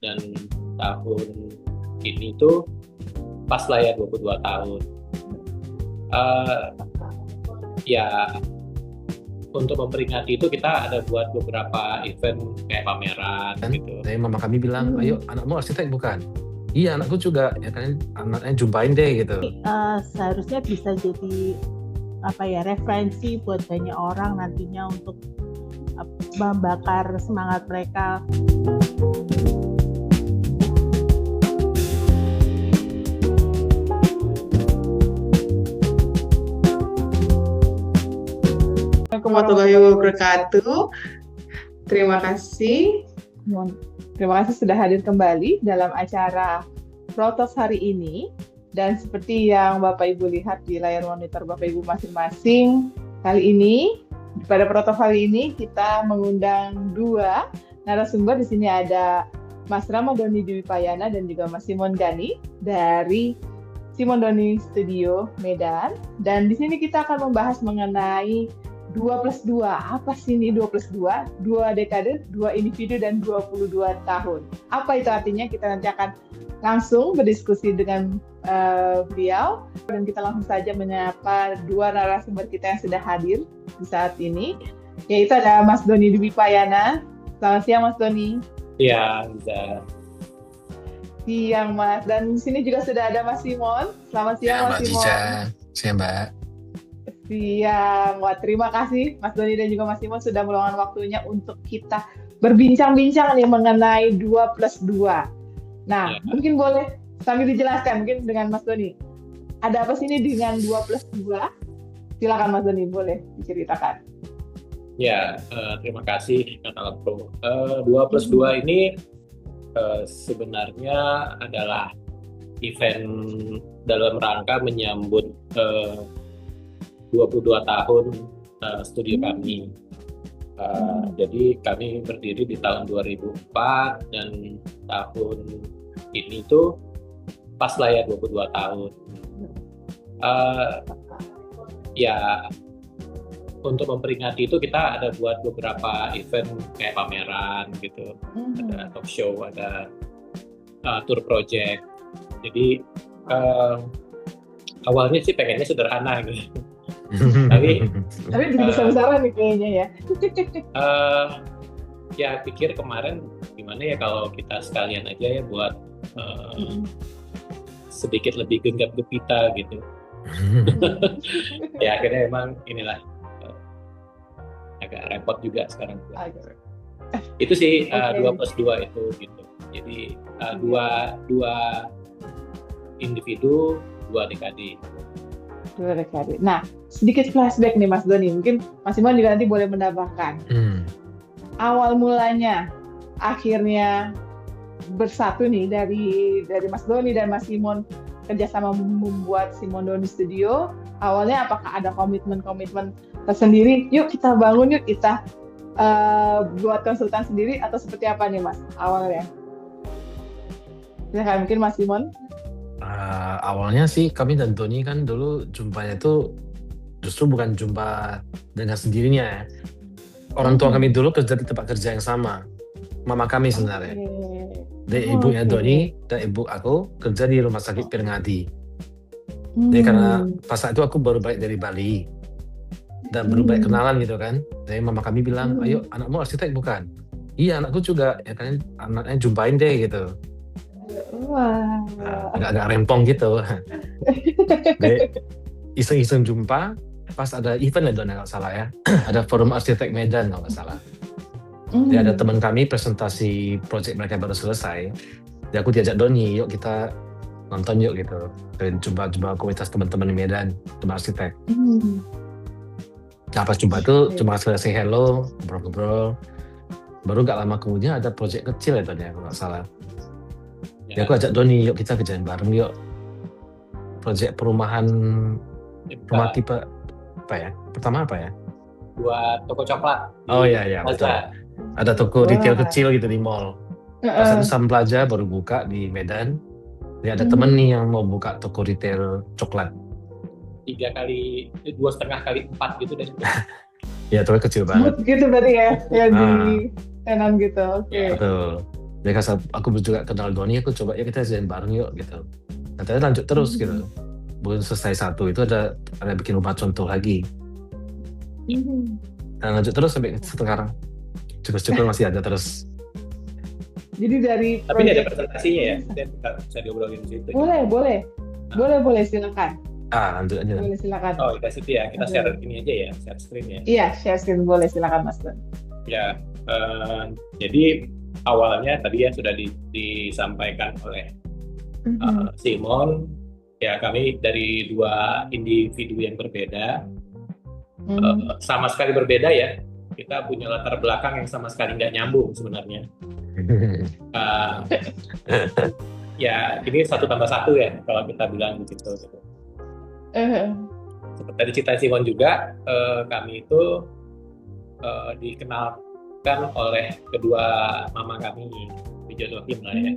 dan tahun ini tuh pas lah ya 22 tahun. Eh, ya untuk memperingati itu kita ada buat beberapa event kayak pameran gitu. Dari mama kami bilang, ayo anakmu arsitek bukan? Iya anakku juga, ya kan anaknya jumpain deh gitu. Seharusnya bisa jadi referensi buat banyak orang nantinya untuk membakar semangat mereka. Assalamualaikum warahmatullahi wabarakatuh. Terima kasih sudah hadir kembali dalam acara Protos hari ini. Dan seperti yang Bapak Ibu lihat di layar monitor Bapak Ibu masing-masing, kali ini pada Protos hari ini kita mengundang dua narasumber. Di sini ada Mas Ramadhani Dwipayana dan juga Mas Simon Gani dari Simon Doni Studio Medan. Dan di sini kita akan membahas mengenai 2+2. Apa sih ini 2+2? 2 dekade, 2 individu, dan 22 tahun. Apa itu artinya? Kita nanti akan langsung berdiskusi dengan beliau. Dan kita langsung saja menyapa dua narasumber kita yang sudah hadir di saat ini. Yaitu ada Mas Doni Dwipayana. Selamat siang Mas Doni. Iya, bisa. Siang Mas. Dan di sini juga sudah ada Mas Simon. Selamat siang Mas Simon. Siang Mbak. Siang. Wah, terima kasih Mas Doni dan juga Mas Simon sudah meluangkan waktunya untuk kita berbincang-bincang nih mengenai 2+2. Nah, mungkin boleh sambil dijelaskan mungkin dengan Mas Doni. Ada apa sih ini dengan 2+2? Silakan Mas Doni, boleh diceritakan. Ya, terima kasih Kak Pro. 2+2 ini sebenarnya adalah event dalam rangka menyambut 22 tahun studio kami. Jadi kami berdiri di tahun 2004 dan tahun ini tuh pas lah ya 22 tahun. Ya untuk memperingati itu kita ada buat beberapa event kayak pameran gitu, ada talk show, ada tour project. Jadi awalnya sih pengennya sederhana gitu. tapi besar-besaran nih kayaknya ya. Ya pikir kemarin gimana ya kalau kita sekalian aja ya buat sedikit lebih genggam gempita gitu. Ya akhirnya emang inilah agak repot juga sekarang. Itu sih 2+2 itu gitu. Jadi dua individu, 2 dekade. 2 dekade. Nah, sedikit flashback nih Mas Doni. Mungkin Mas Simon juga nanti boleh menambahkan. Awal mulanya, akhirnya bersatu nih dari Mas Doni dan Mas Simon kerjasama membuat Simon Doni Studio. Awalnya apakah ada komitmen tersendiri? Yuk kita bangun, yuk kita buat konsultan sendiri, atau seperti apa nih Mas awalnya? Silakan mungkin Mas Simon. Awalnya sih kami dan Doni kan dulu jumpanya itu justru bukan jumpa dengan sendirinya ya. Orang tua kami dulu kerja di tempat kerja yang sama. Mama kami sebenarnya. Dan ibunya Doni dan ibu aku kerja di rumah sakit Pirngadi. Jadi karena pas saat itu aku baru balik dari Bali dan baru balik kenalan gitu kan. Jadi mama kami bilang, ayo anakmu arsitek bukan? Iya anakku juga, ya kan anaknya jumpain deh gitu. Wah. Agak-agak rempong gitu. Jadi iseng-iseng jumpa pas ada event ya Don kalau salah ya. Ada forum arsitek Medan kalau nggak salah. Jadi ada teman kami presentasi project mereka baru selesai. Jadi aku diajak Doni, yuk kita nonton yuk gitu. Dan jumpa komunitas teman-teman di Medan, teman arsitek. Nah pas jumpa itu cuma selesai hello, ngobrol-ngobrol. Baru gak lama kemudian ada project kecil ya Don ya kalau nggak salah. Ya aku ajak Doni, yuk kita kerjain bareng yuk. Project perumahan rumah tipe apa ya? Pertama apa ya? Buat toko coklat. Oh iya betul. Ada toko retail kecil gitu di mall. Pas itu Sam Plaza baru buka di Medan. Jadi ada temen nih yang mau buka toko retail coklat. 2,5 kali 4 gitu deh. Ya toko kecil banget. Gitu berarti ya di tenan gitu. Oke. Betul. Mereka aku juga kenal Doni, aku coba ya kita jalan bareng yuk gitu. Nantinya lanjut terus gitu. Belum selesai satu itu ada bikin rumah contoh lagi. Dan lanjut terus sampai sekarang. Syukur-syukur masih ada terus. Jadi dari Tapi ini ada presentasinya ya, dan bisa diobrolin di situ. Boleh silakan. Lanjut aja. Boleh silakan. Oh, kita situ ya, kita share ini aja ya, share screen ya. Iya, share screen boleh, silakan Mas Don. Ya, jadi awalnya tadi ya sudah disampaikan oleh Simon, ya kami dari dua individu yang berbeda, sama sekali berbeda ya. Kita punya latar belakang yang sama sekali nggak nyambung sebenarnya. Ya ini 1+1 ya kalau kita bilang begitu. Seperti tadi cerita Simon juga, kami itu dikenalkan oleh kedua mama kami, dijodohin lah ya.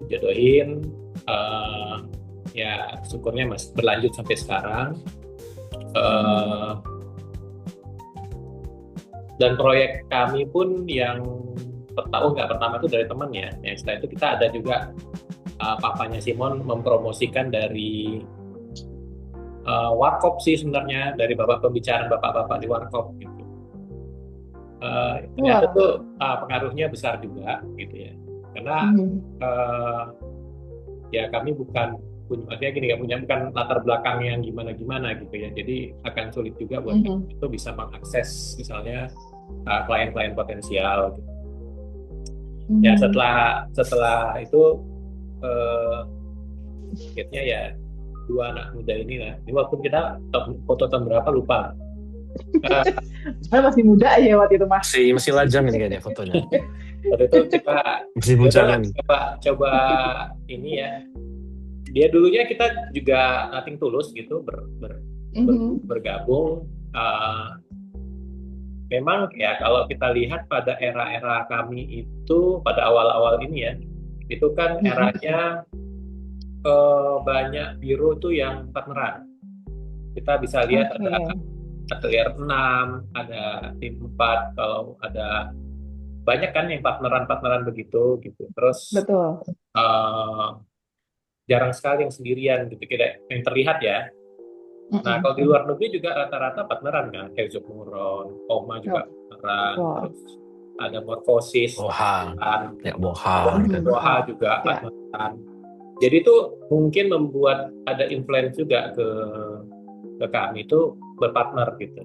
Dijodohin, ya syukurnya masih berlanjut sampai sekarang. Dan proyek kami pun yang pertama itu dari teman ya. Yang setelah itu kita ada juga papanya Simon mempromosikan dari warkop sih sebenarnya, dari bapak-bapak di warkop gitu. Ternyata tuh pengaruhnya besar juga gitu ya. Karena ya kami bukan latar belakang yang gimana gitu ya. Jadi akan sulit juga buat itu bisa mengakses misalnya klien-klien potensial gitu. Ya setelah itu akhirnya ya dua anak muda ini lah. Ini waktu kita foto tahun berapa lupa. Saya masih muda ya waktu itu Mas. Masih lajang ini kayaknya fotonya. Waktu itu kita masih bujangan. Coba ini ya. Dia dulunya kita juga nothing tulus gitu bergabung. Memang ya kalau kita lihat pada era-era kami itu pada awal-awal ini ya, itu kan eranya banyak biro tuh yang partneran. Kita bisa lihat ada atelier 6, ada tim 4, kalau ada banyak kan yang partneran begitu gitu. Terus betul. Jarang sekali yang sendirian gitu, yang terlihat ya. Nah kalau di luar negeri juga rata-rata partneran kan, kayak Zokmuron, Oma juga partneran, terus ada Morphosis, Boha juga partneran. Jadi itu mungkin membuat ada influence juga ke kami itu berpartner gitu.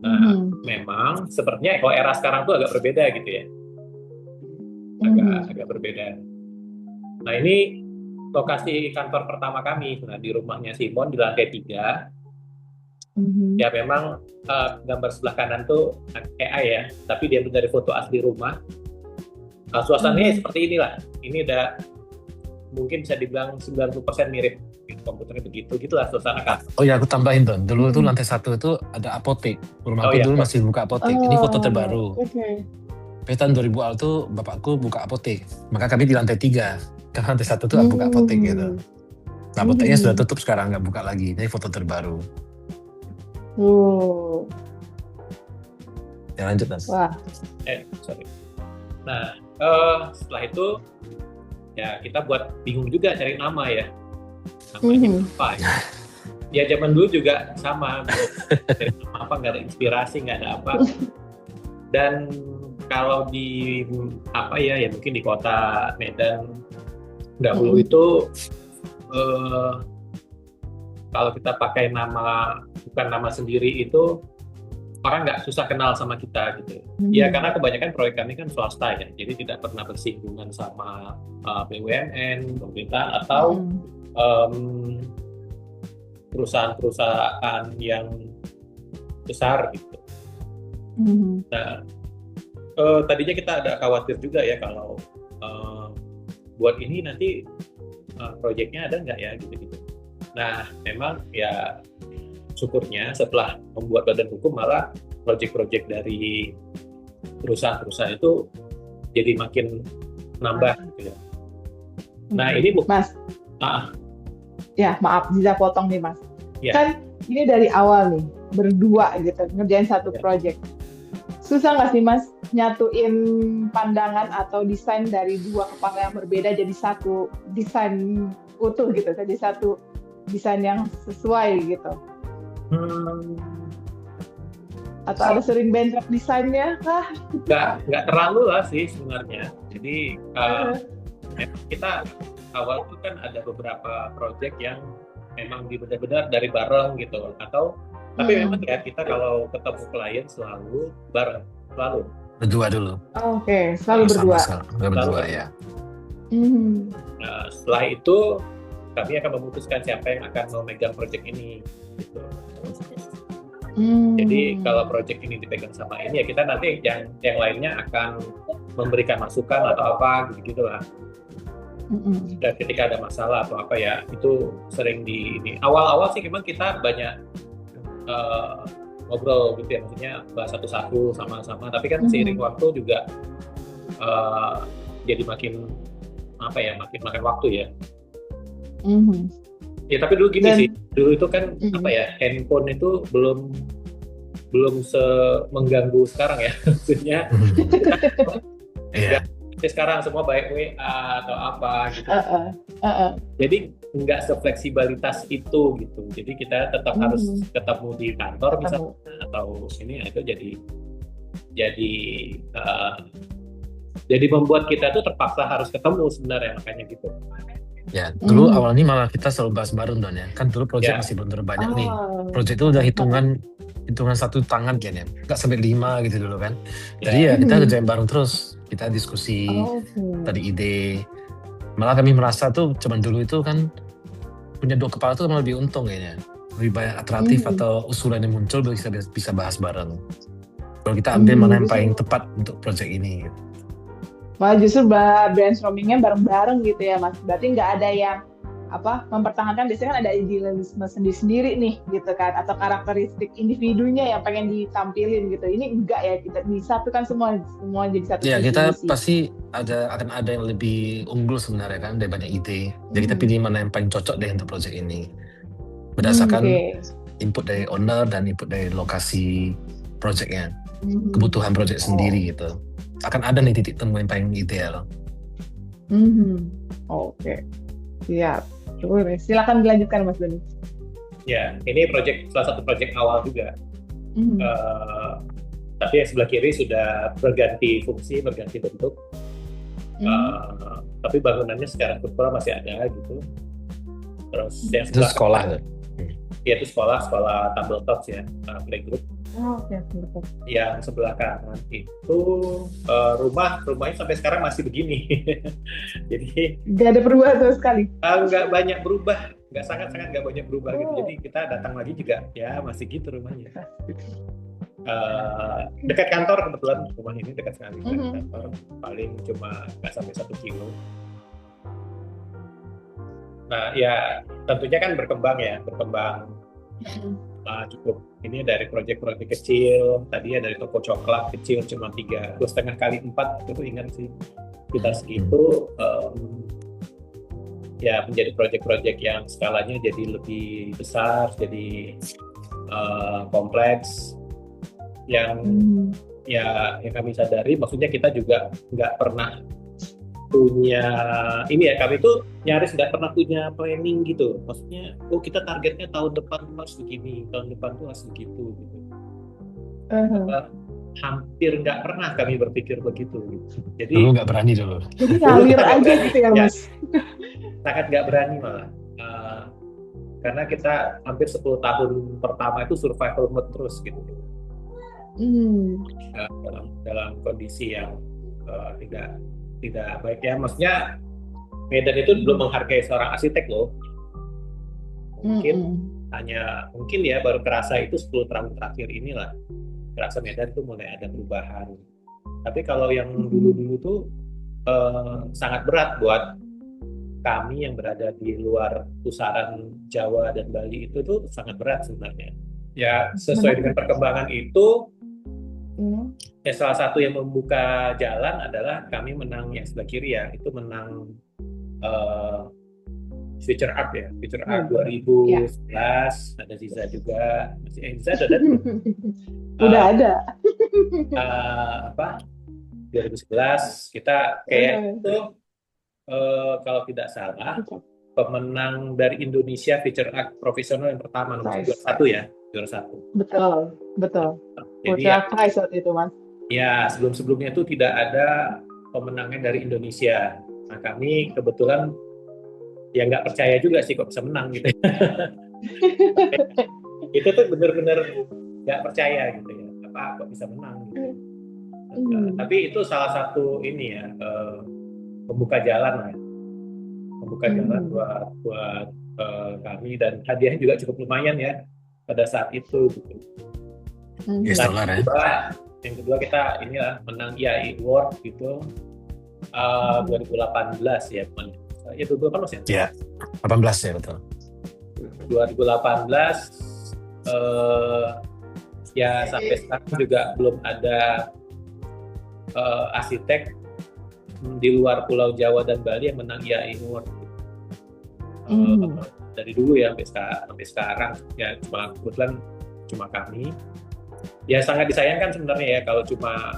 Nah memang sepertinya kalau era sekarang tuh agak berbeda gitu ya, agak berbeda. Nah ini lokasi kantor pertama kami, nah di rumahnya Simon di lantai 3. Ya memang gambar sebelah kanan tuh AI ya, tapi dia dari foto asli rumah. Suasananya seperti inilah. Ini udah mungkin bisa dibilang 90% mirip komputernya begitu, gitulah suasana kan. Oh ya, aku tambahin Don. Dulu tuh lantai 1 itu ada apotek. Rumahku dulu masih buka apotek. Ini foto terbaru. Tahun 2000 awal tuh bapakku buka apotek. Maka kami di lantai 3. Karena lantai 1 tuh buka apotek gitu. Nah, apoteknya sudah tutup sekarang, nggak buka lagi. Ini foto terbaru. Ya lanjut Mas. Sorry. Nah, setelah itu ya kita buat bingung juga cari nama ya. Namanya apa ya? Ya zaman dulu juga sama. Cari nama apa, nggak ada inspirasi, nggak ada apa. Dan kalau di mungkin di kota Medan dahulu itu kalau kita pakai bukan nama sendiri itu orang nggak susah kenal sama kita gitu. Ya karena kebanyakan proyek kami kan swasta ya, jadi tidak pernah bersinggungan sama BUMN, pemerintah atau perusahaan-perusahaan yang besar gitu. Nah tadinya kita ada khawatir juga ya kalau buat ini nanti proyeknya ada nggak ya gitu-gitu. Nah memang ya syukurnya setelah membuat badan hukum malah proyek-proyek dari perusahaan-perusahaan itu jadi makin nambah gitu ya. Nah ini Mas, ya maaf bisa potong nih Mas. Kan ini dari awal nih berdua gitu ngerjain satu proyek. Susah nggak sih Mas nyatuin pandangan atau desain dari dua kepala yang berbeda jadi satu desain utuh gitu, jadi satu desain yang sesuai gitu? Hmm, Atau ada sering bentrok desainnya kah? nggak terlalu lah sih sebenarnya. Jadi kita awal tuh kan ada beberapa project yang memang benar-benar dari bareng gitu, atau tapi memang ya kita kalau ketemu klien selalu bareng, selalu. Berdua dulu. Oke, selalu berdua. Berdua ya. Nah, setelah itu kami akan memutuskan siapa yang akan memegang project ini gitu. Jadi kalau project ini dipegang sama ini ya kita nanti yang lainnya akan memberikan masukan atau apa gitu lah. Dan ketika ada masalah atau apa ya itu sering ini awal-awal sih memang kita banyak ngobrol gitu ya, maksudnya bahas satu-satu sama-sama, tapi kan seiring waktu juga jadi makin makin waktu ya. Ya tapi dulu gini sih, dulu itu kan handphone itu belum mengganggu sekarang ya, maksudnya. Sekarang semua baik WA atau apa gitu. Jadi nggak sefleksibilitas itu gitu. Jadi kita tetap harus ketemu di kantor misalnya atau ini itu jadi membuat kita tuh terpaksa harus ketemu sebenarnya, makanya gitu. Ya, dulu awalnya malah kita selalu bahas bareng Don ya. Kan dulu proyek masih belum terlalu banyak nih. Proyek itu udah hitungan satu tangan kayaknya. Nggak sampai 5 gitu dulu kan. Jadi ya kita kerjain bareng terus. Kita diskusi tadi ide. Malah kami merasa tuh cuman dulu itu kan punya dua kepala tuh malah lebih untung kayaknya. Lebih banyak alternatif atau usulan yang muncul bisa bahas bareng. Kalau kita ambil mana yang paling tepat untuk proyek ini. Malah justru brainstormingnya bareng-bareng gitu ya Mas. Berarti nggak ada yang mempertahankan, biasanya kan ada idealisme sendiri-sendiri nih gitu kan, atau karakteristik individunya yang pengen ditampilin gitu. Ini enggak ya, kita disatukan semua jadi satu. Ya kita pasti akan ada yang lebih unggul sebenarnya kan dari banyak ide. Jadi kita pilih mana yang paling cocok deh untuk proyek ini berdasarkan input dari owner dan input dari lokasi proyeknya, kebutuhan proyek sendiri gitu. Akan ada nih titik temu yang paling ideal. Oke. Siap. Silakan dilanjutkan Mas Doni. Ya, ini salah satu proyek awal juga. Tapi yang sebelah kiri sudah berganti fungsi, berganti bentuk. Tapi bangunannya secara struktural masih ada gitu. Terus yang itu sekolah. Itu sekolah Tabletop ya, playgroup. Yang sebelah kanan itu rumahnya sampai sekarang masih begini. Jadi nggak ada perubahan sama sekali. Nggak banyak berubah, sangat nggak banyak berubah gitu. Jadi kita datang lagi juga ya masih gitu rumahnya. Dekat kantor, kebetulan rumah ini dekat sekali dengan kantor, paling cuma nggak sampai 1 kilo. Nah ya tentunya kan berkembang cukup. Ini dari proyek-proyek kecil, tadi ya dari toko coklat kecil cuma 3,5 kali 4 itu ingat sih kita segitu, ya menjadi proyek-proyek yang skalanya jadi lebih besar, jadi kompleks, yang kami sadari, maksudnya kita juga nggak pernah punya ini ya, kami tuh nyaris nggak pernah punya planning gitu, maksudnya kita targetnya tahun depan harus begini, tahun depan tuh harus begitu gitu. Hampir nggak pernah kami berpikir begitu gitu. Jadi dulu nggak berani dulu. Jadi ngalir aja gitu ya Mas. Sangat nggak berani malah, karena kita hampir 10 tahun pertama itu survival mode terus gitu. Dalam kondisi yang tidak baik ya, maksudnya Medan itu belum menghargai seorang arsitek loh. Mungkin ya baru kerasa itu 10 tahun terakhir inilah kerasa Medan tuh mulai ada perubahan. Tapi kalau yang dulu-dulu tuh sangat berat buat kami yang berada di luar pusaran Jawa dan Bali, itu tuh sangat berat sebenarnya. Ya sesuai dengan perkembangan itu, ya salah satu yang membuka jalan adalah kami menang yang sebelah kiri ya, itu menang Future Art ya, Future Art Ya. 2011, ada Ziza juga, Ziza ada belum? Udah ada. Apa 2011 kita kayak itu kalau tidak salah pemenang dari Indonesia Future Art profesional yang pertama nomor Nice. juara satu. Betul. Jadi Putra prize waktu itu, Mas. ya sebelumnya itu tidak ada pemenangnya dari Indonesia. Nah kami kebetulan ya nggak percaya juga sih kok bisa menang gitu. Itu tuh bener-bener nggak percaya gitu ya, apa kok bisa menang gitu. Tapi itu salah satu ini ya membuka jalan lah, membuka jalan buat kami, dan hadiahnya juga cukup lumayan ya pada saat itu gitu. US dollar ya. Yang kedua kita inilah menang IAI Award gitu 2018 ya, ya 2018 ya? Ya, 18 ya betul. 2018 ya sampai sekarang juga belum ada arsitek di luar Pulau Jawa dan Bali yang menang IAI Award. Dari dulu ya sampai sekarang ya kebetulan cuma kami. Ya sangat disayangkan sebenarnya ya kalau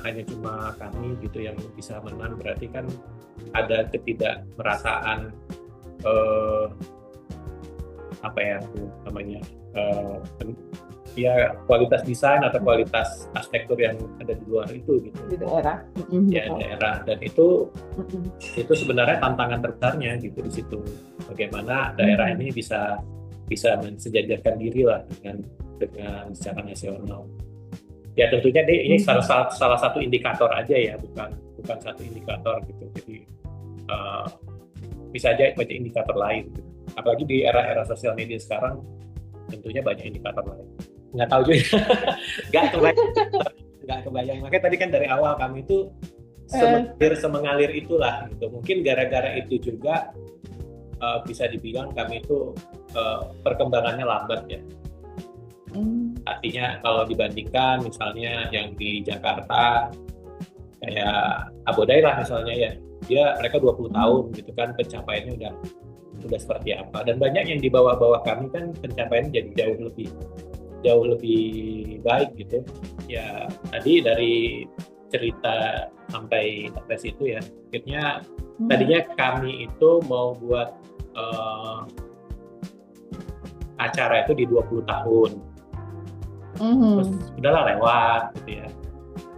hanya cuma kami gitu yang bisa menang, berarti kan ada ketidakmerasaan apa ya namanya ya kualitas desain atau kualitas arsitektur yang ada di luar itu gitu Di daerah. daerah, dan itu sebenarnya tantangan terbesarnya gitu di situ, bagaimana daerah ini bisa mensejajarkan diri lah dengan secara nasional. Ya tentunya ini salah satu indikator aja ya, bukan satu indikator gitu. Jadi bisa aja banyak indikator lain gitu. Apalagi di era sosial media sekarang tentunya banyak indikator lain. Nggak tahu juga. nggak kebayang. Makanya tadi kan dari awal kami itu semengalir itulah gitu. Mungkin gara-gara itu juga bisa dibilang kami itu perkembangannya lambat ya. Artinya kalau dibandingkan misalnya yang di Jakarta kayak Abodai lah misalnya ya, mereka 20 tahun gitu kan, pencapaiannya udah seperti apa, dan banyak yang di bawah kami kan pencapaiannya jadi jauh lebih baik gitu ya. Tadi dari cerita sampai situ ya, akhirnya tadinya kami itu mau buat acara itu di 20 tahun. Terus udahlah lewat gitu ya.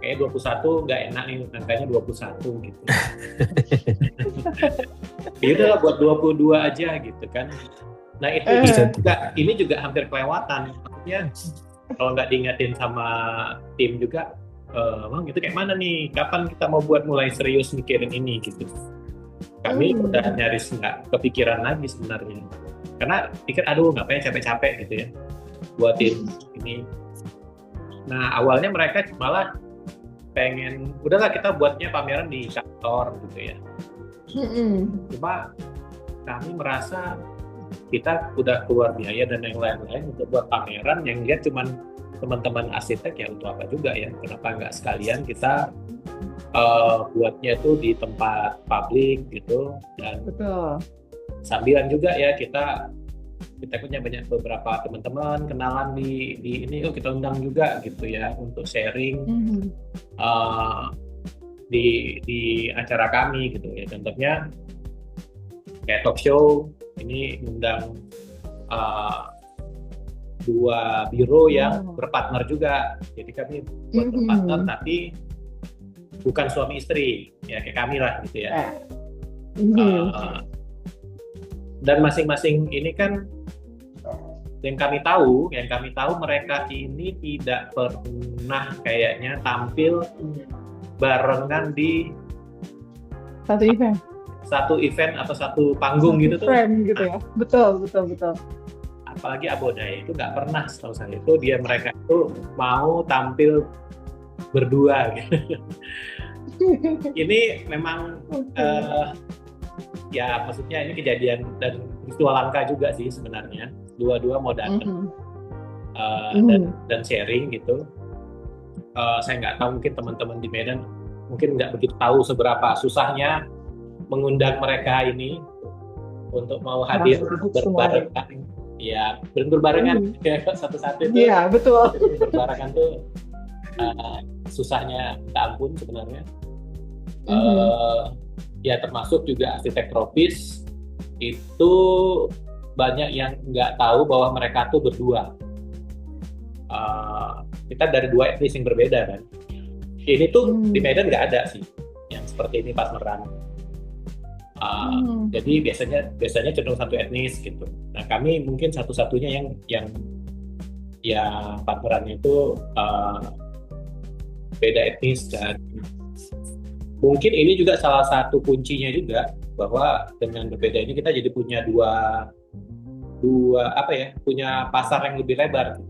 Kayak 21 nggak enak nih angkanya 21 gitu. Ya udahlah buat 22 aja gitu kan. Nah itu ini juga hampir kelewatan. Maksudnya kalau nggak diingetin sama tim juga, Bang gitu kayak mana nih? Kapan kita mau mulai serius mikirin ini gitu. Kami udah nyaris nggak kepikiran lagi sebenarnya. Karena pikir aduh ngapain capek-capek gitu ya buatin ini. Nah awalnya mereka malah pengen udahlah kita buatnya pameran di kantor gitu ya. Cuma kami merasa kita udah keluar biaya dan yang lain-lain untuk buat pameran yang lihat cuman teman-teman arsitek ya, untuk apa juga ya, kenapa nggak sekalian kita buatnya tuh di tempat publik gitu, dan sambilan juga ya kita punya banyak beberapa teman-teman kenalan di ini, kita undang juga gitu ya untuk sharing di acara kami gitu ya. Contohnya kayak talk show ini undang 2 biro yang berpartner juga, jadi kami buat berpartner tapi bukan suami istri ya, kayak kami lah gitu ya. Dan masing-masing ini kan yang kami tahu mereka ini tidak pernah kayaknya tampil barengan di satu event atau satu panggung gitu tuh. Gitu ya. Betul. Apalagi Abodai itu nggak pernah, setahu saya itu mereka itu mau tampil berdua gitu. Ini memang ya maksudnya ini kejadian dan peristiwa langka juga sih sebenarnya. Dua-dua mau datang dan sharing gitu. Saya nggak tahu, mungkin teman-teman di Medan mungkin nggak begitu tahu seberapa susahnya mengundang mereka ini. untuk mau hadir sibuk semuanya. berbarengan. Ya, berbarengan ya satu-satu itu Iya, betul. berbarengan tuh susahnya minta ampun sebenarnya. Ya termasuk juga arsitek tropis itu banyak yang nggak tahu bahwa mereka tuh berdua. Kita dari dua etnis yang berbeda kan. Ini tuh di Medan nggak ada sih yang seperti ini pas Meran. Jadi biasanya cenderung satu etnis gitu. Nah kami mungkin satu-satunya yang partnerannya itu beda etnis, dan mungkin ini juga salah satu kuncinya juga bahwa dengan berbeda ini kita jadi punya punya pasar yang lebih lebar.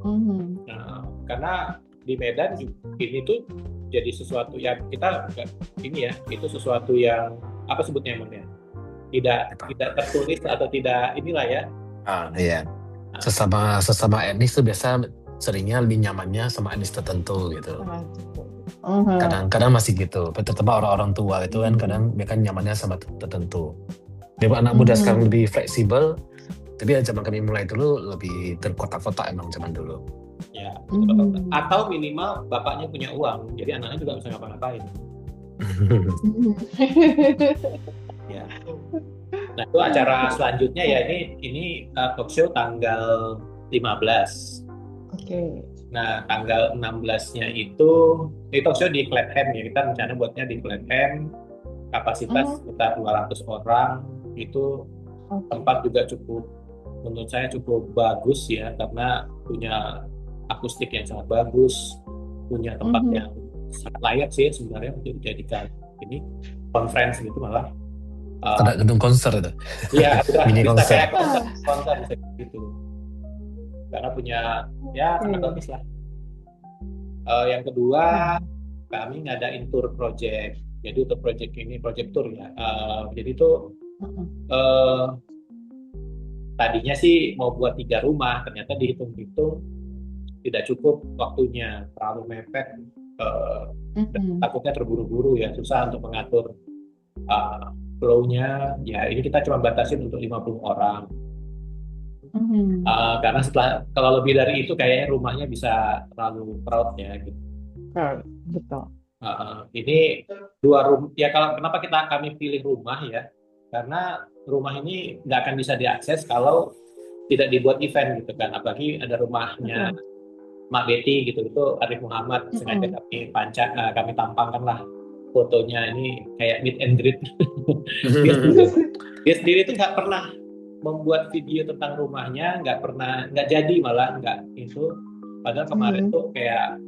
Nah, karena di Medan ini tuh jadi sesuatu yang kita itu sesuatu yang apa sebutnya emangnya tidak tertulis atau tidak inilah ya. Iya. Sesama etnis tuh biasa seringnya lebih nyamannya sama etnis tertentu gitu. Kadang-kadang masih gitu. Terutama orang-orang tua itu kan kadang mereka nyamannya sama tertentu. Anak muda sekarang lebih fleksibel, tapi zaman kami mulai dulu lebih terkotak-kotak emang zaman dulu. Ya, atau minimal bapaknya punya uang, jadi anaknya juga bisa ngapa-ngapain. Ya. Nah itu acara selanjutnya ya ini talk show tanggal 15. Oke. Nah tanggal 16-nya itu talk show di Clapham ya, kita rencana buatnya di Clapham, kapasitas sekitar 200 orang. Itu tempat juga menurut saya cukup bagus ya, karena punya akustik yang sangat bagus, punya tempat yang sangat layak sih sebenarnya untuk dijadikan ini conference gitu malah. Ada gedung konser itu. Iya, mini bisa konser. kayak konser gitu. Karena punya sangat bagus lah. Yang kedua kami ngadain tour project. Jadi untuk project ini project tour ya. Jadi itu tadinya sih mau buat 3 rumah, ternyata dihitung-hitung tidak cukup waktunya, terlalu mepet, takutnya terburu-buru ya, susah untuk mengatur flow-nya. Ya ini kita cuma batasin untuk 50 orang. Karena kalau lebih dari itu kayaknya rumahnya bisa terlalu crowd ya gitu. Betul. Ini 2 rumah ya. Kenapa kami pilih rumah ya? Karena rumah ini nggak akan bisa diakses kalau tidak dibuat event gitu kan. Apalagi ada rumahnya Mak Betty gitu, itu Arif Muhammad, sengaja kami tampangkan lah fotonya, ini kayak meet and greet. Dia sendiri tuh nggak pernah membuat video tentang rumahnya, nggak jadi malah nggak itu. Padahal kemarin tuh kayak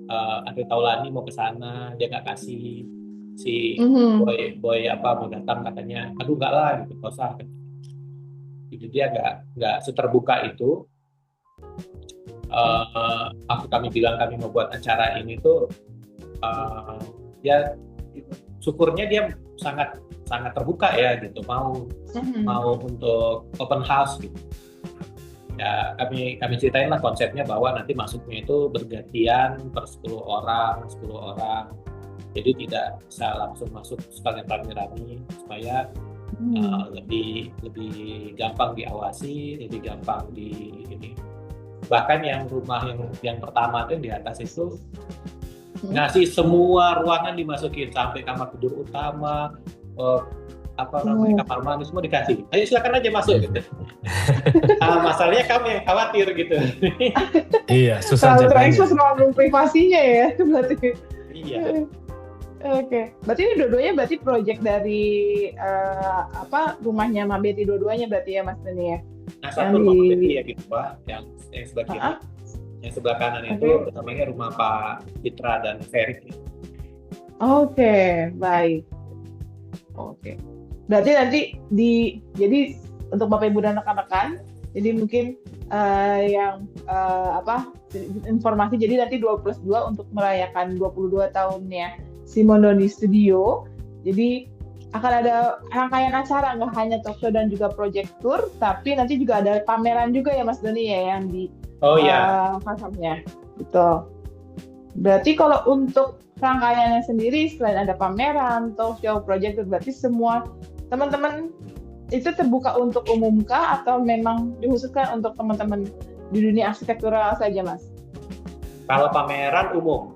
Andre Taulani mau ke sana, dia nggak kasih, si boy mau datang katanya, aduh nggak lah gitu, kosa. Jadi dia nggak seterbuka itu. Kami bilang kami mau buat acara ini tuh ya syukurnya dia sangat terbuka ya gitu, mau untuk open house gitu ya. Kami ceritain lah konsepnya bahwa nanti masuknya itu bergantian per 10 orang, jadi tidak bisa langsung masuk sekalian rame-rame, supaya lebih gampang diawasi, lebih gampang ini. Bahkan yang rumah yang pertama itu di atas itu ngasih semua ruangan dimasukin, sampai kamar tidur utama, kamar mandi semua dikasih. Ayo silakan aja masuk gitu. Masalahnya kami yang khawatir gitu. Iya, susah jaganya. Terlalu terekspos soal privasinya ya berarti. Iya. Oke. Berarti ini dua-duanya berarti project dari rumahnya Mbak Betty dua-duanya berarti ya Mas Dani ya? Nah satu rumah Mbak Betty ya gitu Pak, yang sebelah kiri. Yang sebelah kanan itu namanya rumah Pak Citra dan Ferry. Oke, baik. Oke. Berarti nanti jadi untuk Bapak Ibu dan rekan-rekan, jadi mungkin informasi, jadi nanti 2+2 untuk merayakan 22 tahunnya Simondoni Studio. Jadi akan ada rangkaian acara, nggak hanya talk show dan juga project tour, tapi nanti juga ada pameran juga ya Mas Doni ya yang di fasadnya. Betul. Berarti kalau untuk rangkaiannya sendiri, selain ada pameran, talk show, project tour, berarti semua teman-teman itu terbuka untuk umum kah atau memang dikhususkan untuk teman-teman di dunia arsitektural saja, Mas? Kalau pameran umum,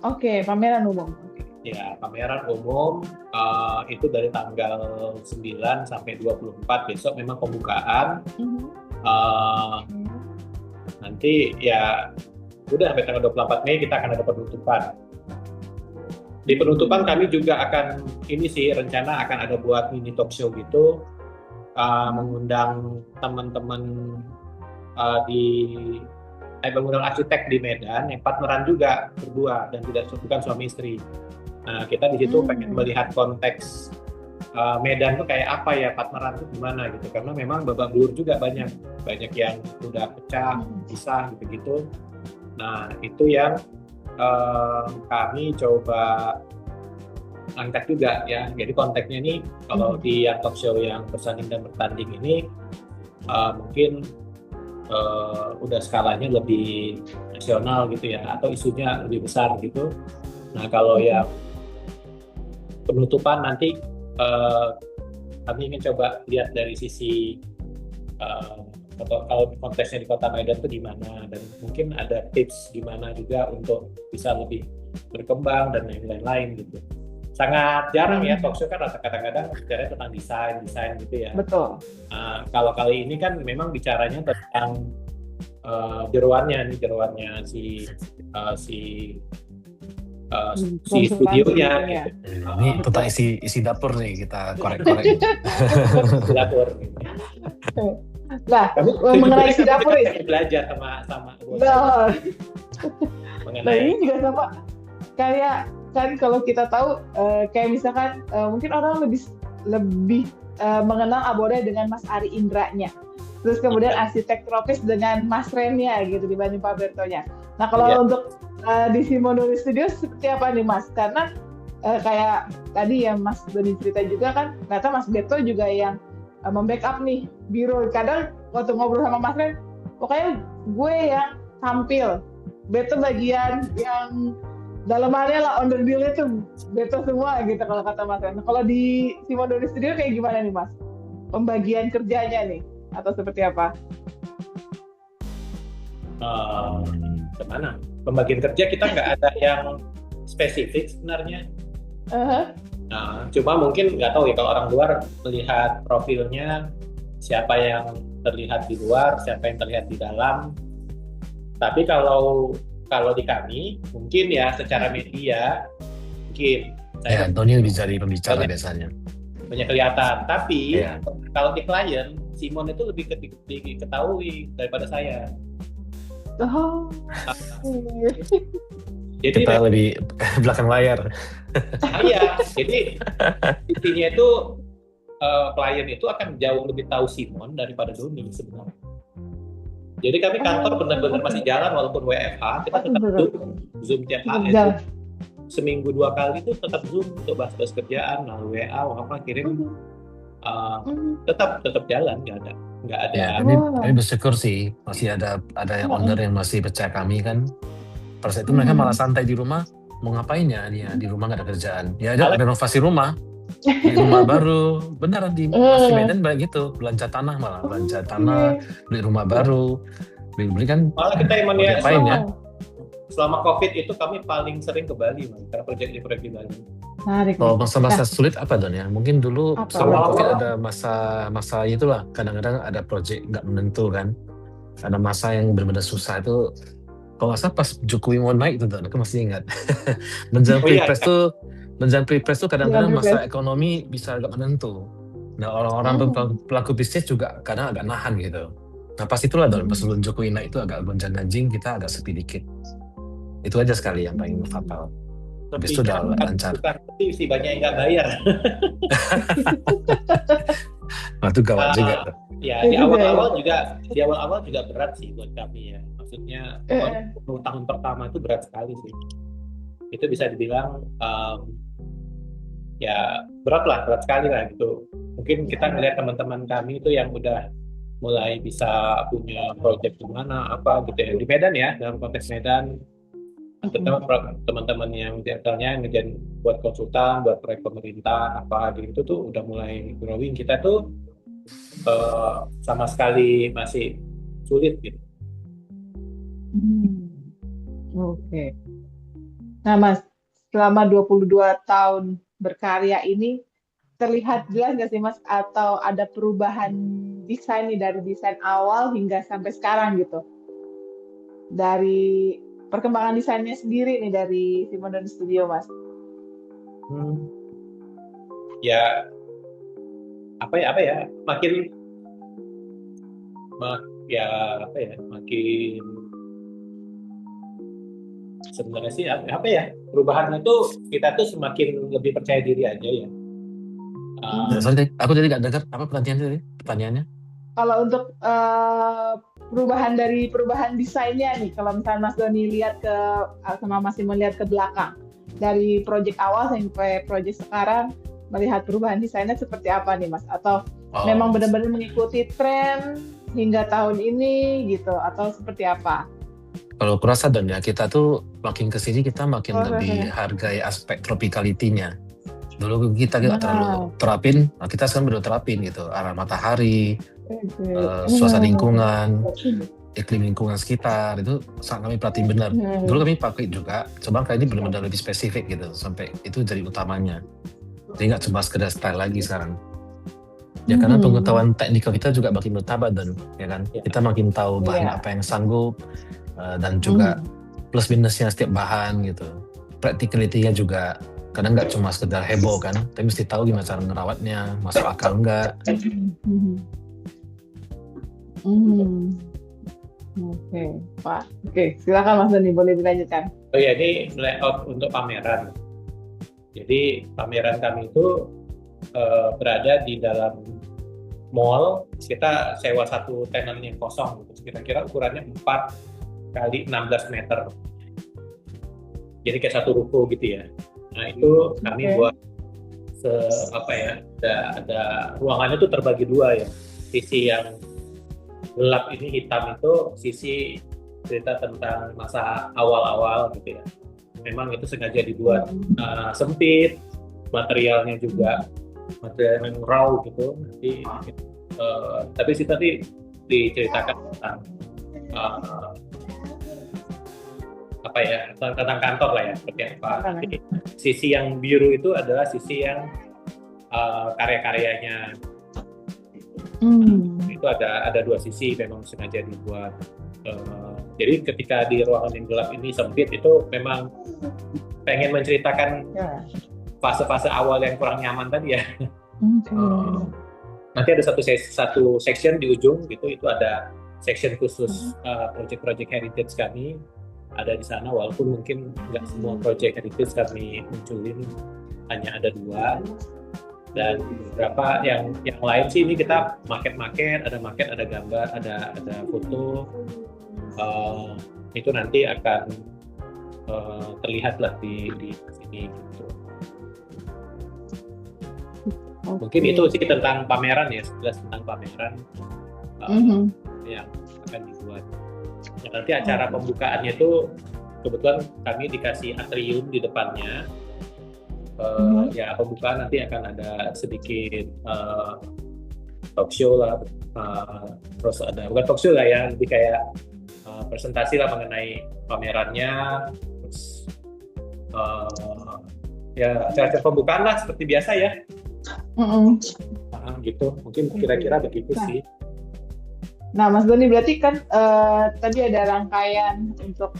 Oke, pameran umum. ya pameran umum itu dari tanggal 9 sampai 24 besok memang pembukaan. Eh, nanti ya udah sampai tanggal 24 Mei kita akan ada penutupan. Di penutupan kami juga akan ini sih rencana akan ada buat mini talk show gitu, mengundang teman-teman mengundang arsitek di Medan yang partneran juga berdua dan tidak bukan suami istri. Nah kita di situ pengen melihat konteks Medan tuh kayak apa ya, partneran tuh gimana gitu, karena memang babak belur juga banyak yang udah pecah, pisah gitu-gitu. Nah itu yang kami coba angkat juga ya. Jadi konteksnya nih kalau di yang talk show yang bersanding dan bertanding ini mungkin udah skalanya lebih nasional gitu ya, atau isunya lebih besar gitu. Nah kalau yang penutupan nanti kami ingin coba lihat dari sisi kalau konteksnya di Kota Medan itu di mana, dan mungkin ada tips gimana juga untuk bisa lebih berkembang dan lain-lain gitu. Sangat jarang ya talk show kan kadang-kadang bicaranya tentang desain gitu ya. Betul. Kalau kali ini kan memang bicaranya tentang jeroannya si studionya. Gitu. Ini tentang isi dapur nih, kita korek-korek. Dapur. Gitu. Nah, mengenai isi dapur ini belajar sama nah, mengenai ini juga sama kayak kan kalau kita tahu kayak misalkan mungkin orang lebih mengenal Abode dengan Mas Ari Indranya, terus kemudian arsitek tropis dengan Mas Rennya gitu dibanding Pak Bertonya. Nah kalau untuk di Simonuri Studio seperti apa nih Mas? Karena kayak tadi yang Mas Doni cerita juga kan, ternyata Mas Berto juga yang membackup nih biro. Kadang waktu ngobrol sama Mas Ren, pokoknya gue yang tampil, Berto bagian yang dalamannya lah, on the deal-nya tuh Berto semua gitu kalau kata Mas Ren. Nah, kalau di Simonuri Studio kayak gimana nih Mas? Pembagian kerjanya nih atau seperti apa? Kemana? Pembagian kerja kita nggak ada yang spesifik sebenarnya. Nah, cuma mungkin nggak tahu ya kalau orang luar melihat profilnya, siapa yang terlihat di luar, siapa yang terlihat di dalam. Tapi kalau di kami, mungkin ya secara media, mungkin saya Tony lebih jadi pembicara biasanya. Banyak kelihatan. Tapi kalau di klien, Simon itu lebih diketahui daripada saya. Jadi kita lebih belakang layar. Iya, jadi intinya itu klien itu akan jauh lebih tahu Simon daripada Doni sebenarnya. Jadi kami kantor benar-benar masih jalan walaupun WFH, kita tetap Zoom tiap hari. Seminggu 2 kali itu tetap Zoom untuk bahas-bahas kerjaan, lalu WA, apa kirim, tetap jalan, nggak ada. Ya, kami bersyukur sih masih ada yang owner yang masih percaya kami kan. Pada saat itu mereka malah santai di rumah, mau ngapain ya dia di rumah nggak ada kerjaan. Ya ada renovasi rumah, di rumah baru, benar di masih Medan banyak gitu, belanja tanah, beli rumah baru, beli kan. Malah kita emang ya ngapain ya? Selama COVID itu kami paling sering ke Bali, karena proyek di Bali. Kalau masa-masa sulit apa Don ya? Mungkin dulu sebelum COVID ada masa itulah, kadang-kadang ada proyek nggak menentu kan. Ada masa yang benar-benar susah itu. Kalau nggak salah pas Jokowi mau naik itu Don, aku masih ingat. Menjelang Pilpres tuh kadang-kadang masa ekonomi bisa agak menentu. Nah orang-orang pelaku bisnis juga kadang agak nahan gitu. Nah pas itulah Don, pas sebelum Jokowi naik itu agak gonjang-ganjing, kita agak sepi dikit. Itu aja sekali yang paling fatal. Habis itu udah lancar. Tapi sih banyak yang nggak bayar. Nah itu gawat juga. Ya di awal-awal juga berat sih buat kami ya. Maksudnya tahun pertama itu berat sekali sih. Itu bisa dibilang ya berat sekali lah gitu. Mungkin kita ngelihat teman-teman kami itu yang udah mulai bisa punya proyek di mana apa gitu ya, di Medan ya, dalam konteks Medan terutama teman-teman yang misalnya ngejar buat konsultan, buat proyek pemerintah apa gitu tuh udah mulai growing. Kita tuh sama sekali masih sulit gitu. Oke. Nah, Mas, selama 22 tahun berkarya ini terlihat jelas nggak sih, Mas, atau ada perubahan desain nih dari desain awal hingga sampai sekarang gitu? Dari perkembangan desainnya sendiri nih dari Simon Studio, Mas. Hmm, ya apa ya makin ya apa ya makin sebenarnya sih apa ya perubahan itu kita tuh semakin lebih percaya diri aja ya. Sorry, aku jadi nggak dengar apa pertanyaannya. Kalau untuk perubahan desainnya nih, kalau misalnya Mas Doni lihat sama Mas Simon lihat ke belakang, dari project awal sampai project sekarang, melihat perubahan desainnya seperti apa nih, Mas? Atau memang benar-benar mengikuti tren hingga tahun ini gitu, atau seperti apa? Kalau kurasa Don ya, kita tuh makin kesini kita makin lebih hargai aspek tropicality-nya. Dulu kita nggak terlalu terapin, nah kita sekarang baru terapin gitu, arah matahari, suasana lingkungan, iklim lingkungan sekitar, itu sangat kami perhatiin benar. Dulu kami pakai juga, coba kali ini benar-benar lebih spesifik gitu, sampai itu jadi utamanya. Jadi nggak cuma sekedar style lagi sekarang. Ya karena pengetahuan teknikal kita juga makin bertambah dan ya kan, kita makin tahu bahan apa yang sanggup, dan juga plus minusnya setiap bahan gitu. Practicality-nya juga kadang nggak cuma sekedar heboh kan, tapi mesti tahu gimana cara ngerawatnya, masuk akal enggak. Oke, Pak. Oke, silakan Mas Doni, boleh dilanjutkan. Oh ya, ini layout untuk pameran. Jadi pameran kami itu berada di dalam mall. Kita sewa satu tenan yang kosong, kira-kira ukurannya 4 kali 16 meter. Jadi kayak satu ruko gitu ya. Nah itu kami buat ada ruangannya tuh terbagi dua ya. Sisi yang gelap ini hitam itu sisi cerita tentang masa awal-awal gitu ya. Memang itu sengaja dibuat sempit, materialnya juga material yang raw gitu. Nanti tapi sih tadi diceritakan tentang tentang kantor lah ya, seperti apa. Jadi, sisi yang biru itu adalah sisi yang karya-karyanya. Itu ada dua sisi memang sengaja dibuat. Jadi ketika di ruangan yang gelap ini sempit itu memang pengen menceritakan fase-fase awal yang kurang nyaman tadi ya. Nanti ada satu section di ujung gitu, itu ada section khusus project-project heritage kami ada di sana, walaupun mungkin nggak semua project heritage kami munculin, hanya ada 2. Dan beberapa yang lain sih ini kita market, ada gambar, ada foto, itu nanti akan terlihat lah di sini gitu. Mungkin itu sih tentang pameran ya, sejelas tentang pameran yang akan dibuat. Ya, nanti acara pembukaannya itu kebetulan kami dikasih atrium di depannya. Ya pembukaan nanti akan ada sedikit talk show lah, terus ada bukan talk show lah ya, lebih kayak presentasi lah mengenai pamerannya, terus ya acara pembukaan lah seperti biasa ya. Gitu mungkin kira-kira begitu sih. Nah, Mas Doni berarti kan tadi ada rangkaian untuk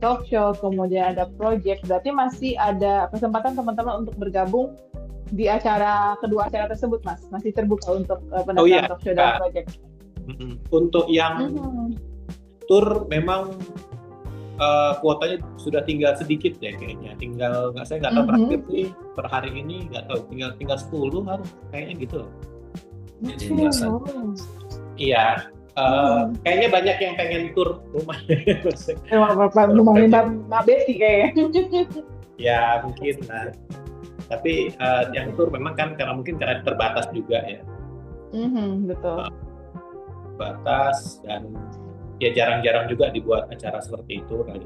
talk show, kemudian ada project, berarti masih ada kesempatan teman-teman untuk bergabung di kedua acara tersebut, Mas? Masih terbuka untuk pendaftaran talk show dan project? Untuk yang tour memang kuotanya sudah tinggal sedikit ya kayaknya, saya nggak tahu terakhir sih per hari ini nggak tahu, tinggal 10 harus kayaknya gitu. Iya, kayaknya banyak yang pengen tur rumah. Rumahnya Mbak Betty kayaknya. Ya mungkin, tapi yang tur memang kan karena terbatas juga ya. Betul. Batas dan ya jarang-jarang juga dibuat acara seperti itu kali.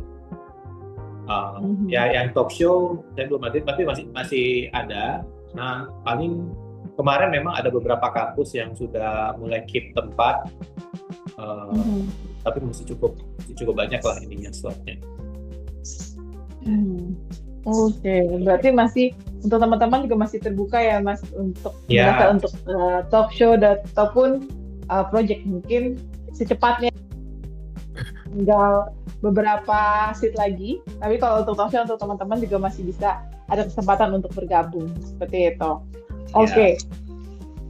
Ya yang talk show saya belum ada, tapi masih ada. Nah, paling kemarin memang ada beberapa kampus yang sudah mulai keep tempat, tapi masih cukup banyak lah ininya slotnya. Oke, berarti masih untuk teman-teman juga masih terbuka ya Mas untuk untuk talk show ataupun project, mungkin secepatnya tinggal beberapa seat lagi. Tapi kalau untuk talk show untuk teman-teman juga masih bisa ada kesempatan untuk bergabung seperti itu. Oke.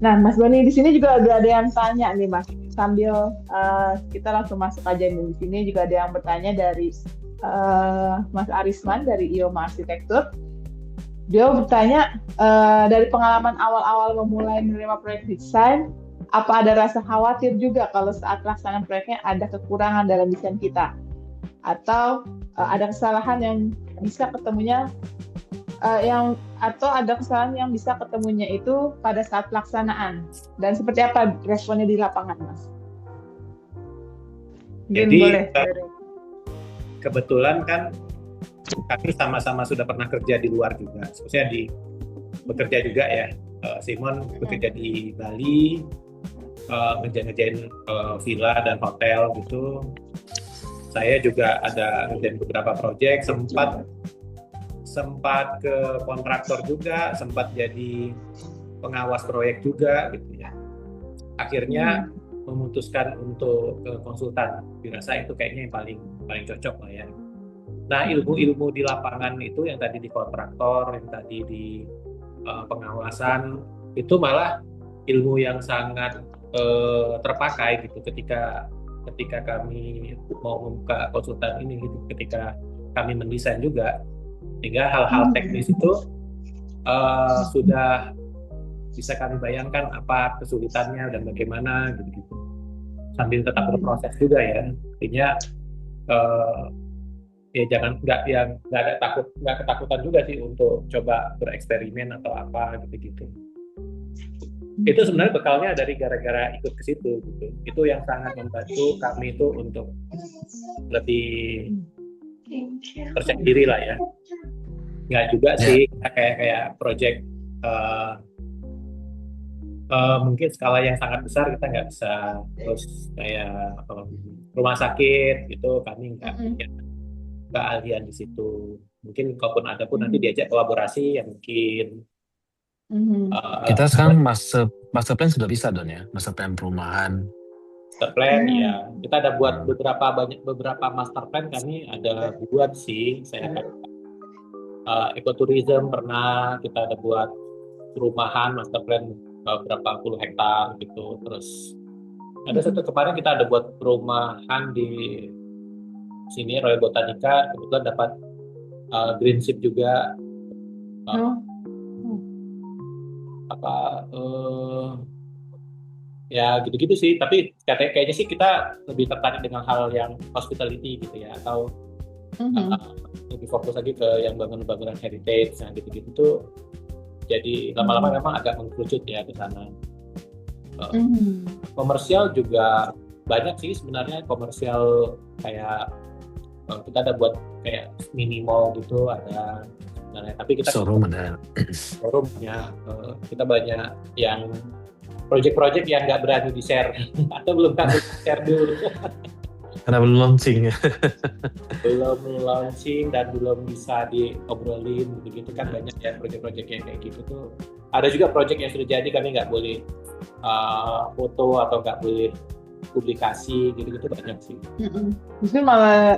Nah, Mas Boni di sini juga ada yang tanya nih Mas. Sambil kita langsung masuk aja nih. Di sini juga ada yang bertanya dari Mas Arisman dari IOMA Arsitektur. Dia bertanya, dari pengalaman awal-awal memulai menerima proyek desain, apa ada rasa khawatir juga kalau saat pelaksanaan proyeknya ada kekurangan dalam desain kita? Atau ada kesalahan yang bisa ketemunya, atau ada kesalahan yang bisa ketemunya itu pada saat pelaksanaan? Dan seperti apa responnya di lapangan, Mas? Jadi, boleh. Kebetulan kan kami sama-sama sudah pernah kerja di luar juga, khususnya bekerja juga ya. Simon bekerja di Bali, ngerjain villa dan hotel gitu. Saya juga ada ngerjain beberapa proyek, sempat ke kontraktor juga, sempat jadi pengawas proyek juga gitu ya. Akhirnya memutuskan untuk ke konsultan. Dirasa itu kayaknya yang paling cocok lah ya. Nah, ilmu-ilmu di lapangan itu yang tadi di kontraktor, yang tadi di pengawasan, itu malah ilmu yang sangat terpakai gitu ketika kami mau membuka konsultan ini gitu, ketika kami mendesain juga, sehingga hal-hal teknis itu sudah bisa kami bayangkan apa kesulitannya dan bagaimana gitu. Sambil tetap berproses juga ya. Artinya ya nggak ketakutan juga sih untuk coba bereksperimen atau apa gitu. Itu sebenarnya bekalnya dari gara-gara ikut ke situ gitu. Itu yang sangat membantu kami itu untuk lebih percaya diri lah ya. Nggak juga sih kayak project mungkin skala yang sangat besar kita nggak bisa, terus kayak rumah sakit gitu kami nggak punya keahlian di situ. Mungkin kalaupun ada pun nanti diajak kolaborasi ya mungkin. Kita sekarang master plan sudah bisa Don ya, master plan perumahan. Master plan ya, kita ada buat beberapa master plan kami ada buat sih. Saya kan ekoturism pernah kita ada buat perumahan master plan berapa puluh hektar gitu. Terus ada satu kemarin kita ada buat perumahan di sini Royal Botanica, kebetulan dapat greenship juga. Ya gitu-gitu sih, tapi kayaknya sih kita lebih tertarik dengan hal yang hospitality gitu ya, atau lebih fokus lagi ke yang bangunan-bangunan heritage, nah gitu-gitu tuh jadi lama-lama memang agak mengkerucut ya ke sana. Komersial juga banyak sih sebenarnya, komersial kayak kita ada buat kayak mini mall gitu ada sebenarnya, tapi kita showroomnya kita banyak yang project-project yang nggak berani di share atau belum kami share dulu karena belum launching dan belum bisa diobrolin gitu kan. Banyak ya project-project yang kayak gitu tuh. Ada juga project yang sudah jadi kami nggak boleh foto atau nggak boleh publikasi gitu banyak sih. Justru malah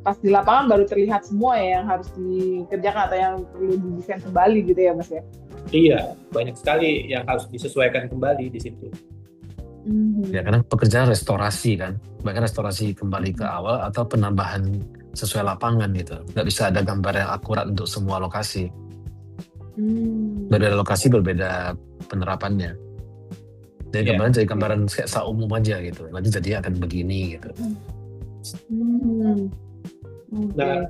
pas di lapangan baru terlihat semua ya yang harus dikerjakan atau yang perlu didesain kembali gitu ya Mas ya. Iya, banyak sekali yang harus disesuaikan kembali di situ. Ya karena pekerjaan restorasi kan, bahkan restorasi kembali ke awal atau penambahan sesuai lapangan gitu. Nggak bisa ada gambar yang akurat untuk semua lokasi. Berbeda lokasi berbeda penerapannya. Jadi gambaran jadi gambaran sketsa umum aja gitu. Nanti jadi akan begini gitu. Nah,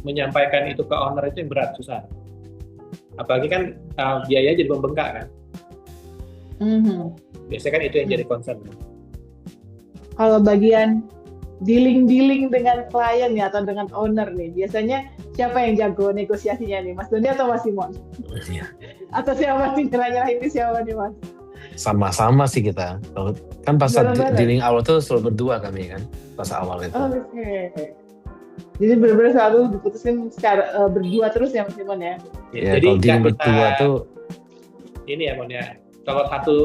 menyampaikan itu ke owner itu yang berat, susah. Apalagi kan biaya jadi membengkak kan. Mm-hmm. Biasanya kan itu yang jadi concern. Kalau bagian dealing dengan klien ya atau dengan owner nih, biasanya siapa yang jago negosiasinya nih, Mas Doni atau Mas Simon? Iya. Atau siapa nih nyerah ini siapa nih Mas? Sama-sama sih kita. Kan pas saat Bareng-bareng. dealing awal tuh selalu berdua kami kan, pas awal itu. Oke. Jadi benar-benar selalu diputusin secara berdua terus ya Mas Simon ya? Ya, Jadi kalau dealing nggak berdua bisa tuh ini ya Mon ya. Kalau satu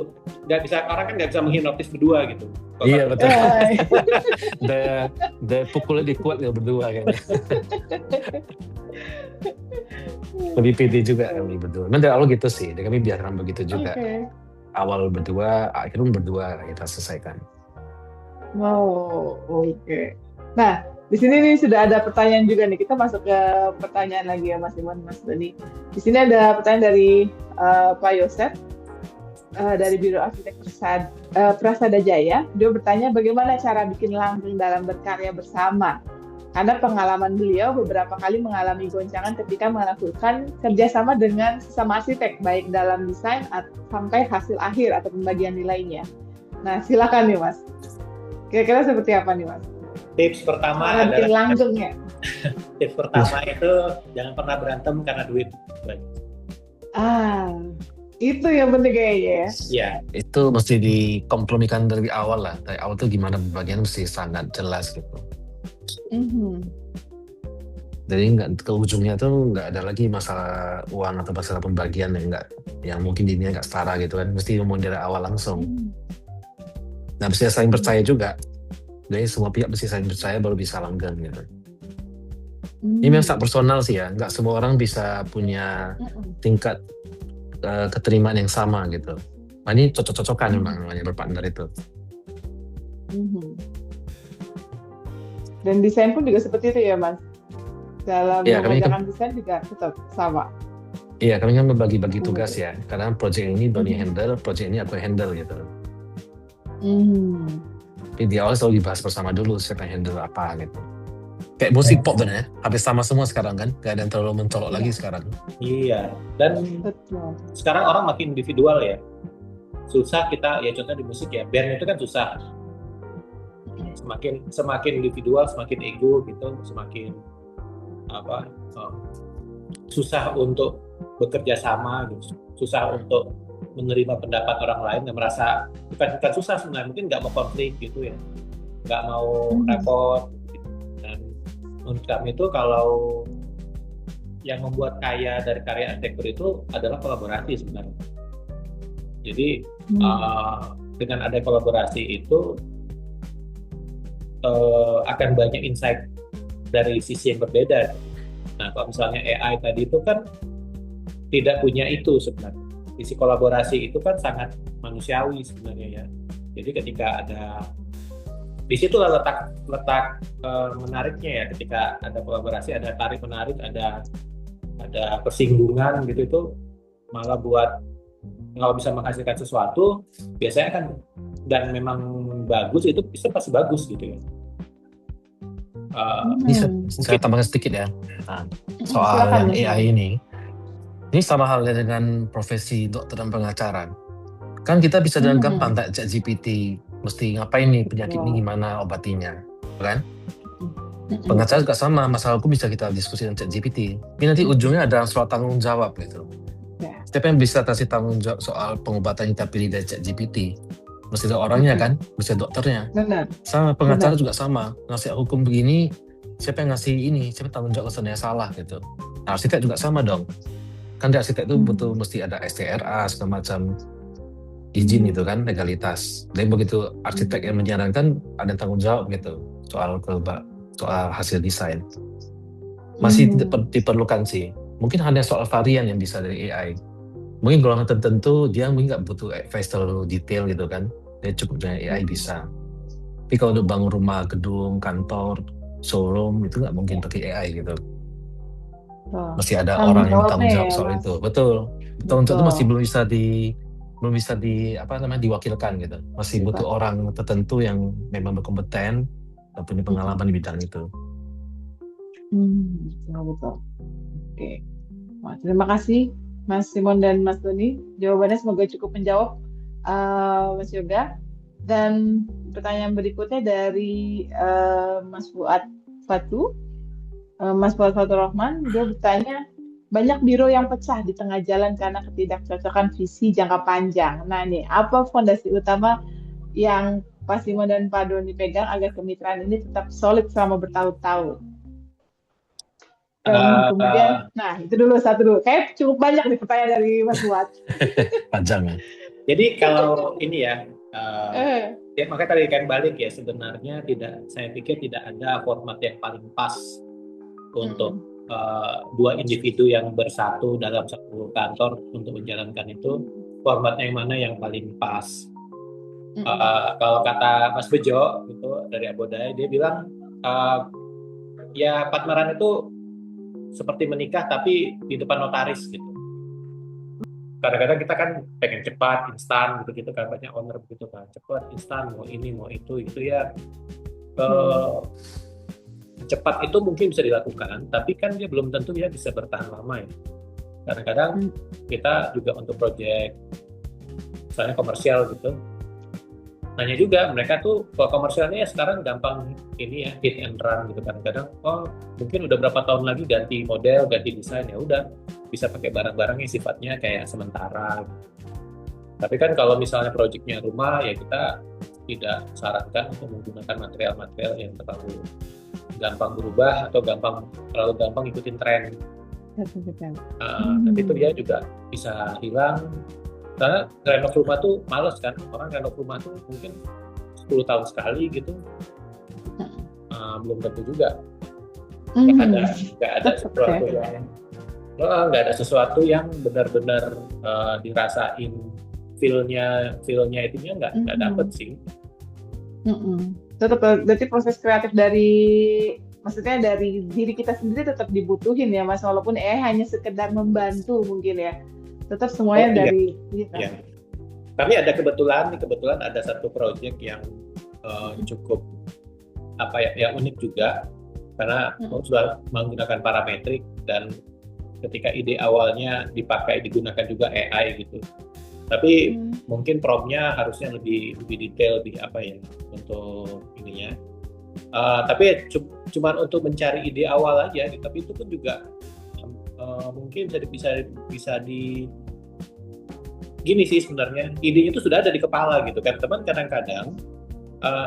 nggak bisa, orang kan nggak bisa menghipnotis berdua gitu. Kalau iya satu- betul. Eh, Daya pukulnya dikuat ya berdua kayaknya. Lebih pede juga kami berdua. Memang dari awal gitu sih, dan kami biarkan begitu juga. Oke. Awal berdua, akhirnya berdua kita selesaikan. Oh, oke. Nah, di sini nih sudah ada pertanyaan juga nih. Kita masuk ke pertanyaan lagi ya Mas Simon, Mas Doni. Di sini ada pertanyaan dari Pak Yosef dari Biro Arsitek Prasada Jaya. Dia bertanya bagaimana cara bikin langgeng dalam berkarya bersama. Karena pengalaman beliau beberapa kali mengalami goncangan ketika melakukan kerjasama dengan sesama arsitek, baik dalam desain sampai hasil akhir atau pembagian nilainya. Nah, silakan nih Mas. Kira-kira seperti apa nih Mas? tips pertama Cara bikin adalah langgeng ya? tips pertama itu jangan pernah berantem karena duit. Ah, itu yang penting kayaknya ya. Iya, Itu mesti dikompromikan dari awal lah. Dari awal tuh gimana bagian mesti sangat jelas gitu. Mhm. Jadi nggak ke ujungnya tuh nggak ada lagi masalah uang atau masalah pembagian yang mungkin dinilai nggak setara gitu kan. Mesti ngomong dari awal langsung. Nah, mesti saling percaya juga. Jadi semua pihak mesti saling percaya baru bisa langgeng gitu. Ini memang sangat personal sih ya. Nggak semua orang bisa punya tingkat keterimaan yang sama gitu. Nah, ini cocok-cocokan memang namanya berpartner itu. Dan desain pun juga seperti itu ya Mas. Dalam Iya, kami mengerjakan desain juga tetap sama. Iya, kami kan membagi-bagi tugas ya. Karena project ini Doni handle, project ini aku handle gitu. Tapi di awal selalu dibahas bersama dulu siapa yang handle apa gitu. Kayak musik pop bener ya, habis sama semua sekarang kan, gak ada yang terlalu mencolok lagi sekarang. iya. Dan Betul. sekarang orang makin individual ya. Susah kita, ya contohnya di musik ya, band itu kan susah. Semakin individual, semakin ego gitu, semakin susah untuk bekerja sama gitu. Susah untuk menerima pendapat orang lain, dan merasa bukan susah sebenarnya, mungkin nggak mau konflik gitu ya, nggak mau repot gitu. Dan menurut kami itu kalau yang membuat kaya dari karya arsitektur itu adalah kolaborasi sebenarnya. Jadi dengan ada kolaborasi itu akan banyak insight dari sisi yang berbeda. Nah, kalau misalnya AI tadi itu kan tidak punya itu sebenarnya. Sisi kolaborasi itu kan sangat manusiawi sebenarnya ya. Jadi ketika ada di situlah letak menariknya ya. Ketika ada kolaborasi, ada tarik menarik, ada persinggungan gitu, itu malah buat kalau bisa menghasilkan sesuatu biasanya kan, dan memang bagus, itu bisa pasti bagus gitu ya. Bisa saya tambahkan sedikit ya. Nah, soal Silakan, yang AI ini sama halnya dengan profesi dokter dan pengacara. Kan kita bisa dengan gampang tak ChatGPT mesti ngapain nih, penyakit ini gimana obatinya, kan? Pengacara juga sama, masalah hukum bisa kita diskusi dengan ChatGPT. Tapi nanti ujungnya ada soal tanggung jawab gitu. Siapa yang bisa kasih tanggung jawab soal pengobatan yang kita pilih dari ChatGPT? Mesti ada orangnya kan, mesti ada dokternya. Benar. Sama pengacara juga sama, ngasih hukum begini, siapa yang ngasih ini, siapa tanggung jawab kesannya salah gitu. Nah, arsitek juga sama dong. Kan di arsitek itu betul mesti ada STRA segala macam izin itu kan, legalitas. Dan begitu arsitek yang menyarankan, ada tanggung jawab gitu soal hasil desain. Masih diperlukan sih. Mungkin hanya soal varian yang bisa dari AI. Mungkin golongan tertentu dia mungkin nggak butuh advice terlalu detail gitu kan. Dia cukup dengan AI bisa. Tapi kalau untuk bangun rumah, gedung, kantor, showroom itu nggak mungkin pakai AI gitu. Masih ada orang yang tanggung jawab soal itu. Betul. Tanggung jawab itu masih belum bisa diwakilkan gitu. Masih butuh orang tertentu yang memang berkompeten dan punya pengalaman di bidang itu. Betul. Oke. Wah, terima kasih Mas Simon dan Mas Doni. Jawabannya semoga cukup menjawab Mas Yoga. Dan pertanyaan berikutnya dari Mas Fuad Fatu. Mas Fuad Fatur Rahman, dia bertanya, banyak biro yang pecah di tengah jalan karena ketidakcocokan visi jangka panjang. Nah nih, apa fondasi utama yang Pak Simon dan Pak Doni pegang agar kemitraan ini tetap solid selama bertahun-tahun? Dan kemudian, nah itu dulu satu dulu. Kayak cukup banyak nih pertanyaan dari Mas Fuad. Panjang ya. Jadi kalau ini ya, ya makanya tadi kan balik ya, sebenarnya saya pikir tidak ada format yang paling pas untuk dua individu yang bersatu dalam satu kantor untuk menjalankan itu. Formatnya yang mana yang paling pas? Kalau kata Mas Bejo gitu dari Abodai, dia bilang ya partneran itu seperti menikah tapi di depan notaris gitu. Kadang-kadang kita kan pengen cepat, instan gitu kan, banyak owner begitu kan, cepat, instan, mau ini, mau itu ya. Cepat itu mungkin bisa dilakukan, tapi kan dia belum tentu dia bisa bertahan lama ya. Kadang-kadang kita juga untuk proyek, misalnya komersial gitu, nanya juga mereka tuh kalau komersialnya ya sekarang gampang ini ya, hit and run gitu kan. Kadang mungkin udah berapa tahun lagi ganti model, ganti desain, ya udah bisa pakai barang-barang yang sifatnya kayak sementara gitu. Tapi kan kalau misalnya proyeknya rumah ya kita tidak sarankan untuk menggunakan material-material yang terlalu gampang berubah atau terlalu gampang ikutin tren. Tapi itu dia juga bisa hilang. Karena renov rumah tuh males kan, orang renov rumah tuh mungkin 10 tahun sekali gitu, belum tentu juga. Nggak ada sesuatu yang benar-benar dirasain feel-nya itunya nggak dapet sih. Tetap berarti proses kreatif maksudnya dari diri kita sendiri tetap dibutuhin ya Mas, walaupun hanya sekedar membantu mungkin ya. Tetap semuanya dari kita. Ya. Kami ada kebetulan ada satu proyek yang cukup unik juga karena sudah menggunakan parametrik dan ketika ide awalnya digunakan juga AI gitu. Tapi mungkin prompt-nya harusnya lebih detail untuk ininya. Tapi cuma untuk mencari ide awal aja, tapi itu pun juga mungkin bisa gini sih sebenarnya, idenya itu sudah ada di kepala gitu kan, teman. Kadang-kadang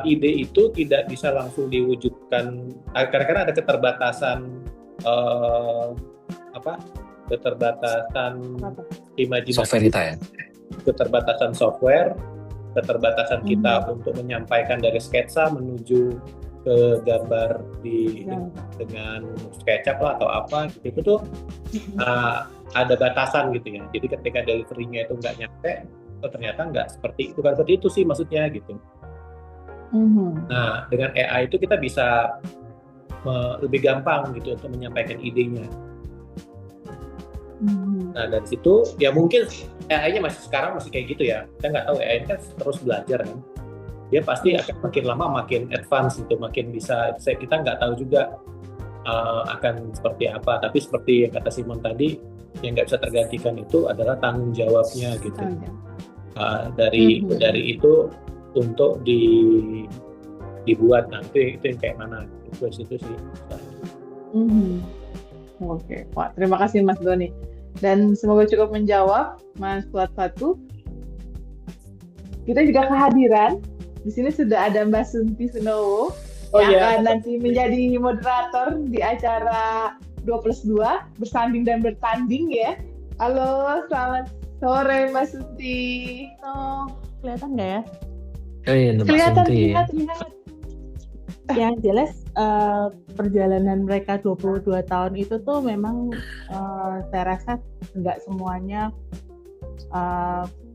ide itu tidak bisa langsung diwujudkan, kadang-kadang ada keterbatasan imajinasi, software kita ya, keterbatasan software, keterbatasan kita untuk menyampaikan dari sketsa menuju ke gambar dengan SketchUp lah atau apa gitu, itu tuh ada batasan gitu ya. Jadi ketika delivery-nya itu nggak nyampe, ternyata bukan seperti itu sih maksudnya gitu. Nah dengan AI itu kita bisa lebih gampang gitu untuk menyampaikan idenya. Nah dari situ ya mungkin AI-nya sekarang masih kayak gitu ya. Kita nggak tahu, AI kan terus belajar kan. Dia pasti akan makin lama makin advance gitu, makin bisa. Kita nggak tahu juga akan seperti apa. Tapi seperti yang kata Simon tadi, yang nggak bisa tergantikan itu adalah tanggung jawabnya gitu. Dari itu untuk dibuat nanti itu yang kayak mana itu sih. Oke, Pak. Terima kasih Mas Doni. Dan semoga cukup menjawab Mas Fuad Fatu. Kita juga kehadiran. Di sini sudah ada Mbak Sunti Sunowo yang akan nanti menjadi moderator di acara 2+2 bersanding dan bertanding ya. Halo, selamat sore Mbak Sunti. Kelihatan nggak ya? Kelihatan. Yang jelas perjalanan mereka 22 tahun itu tuh memang saya rasa nggak semuanya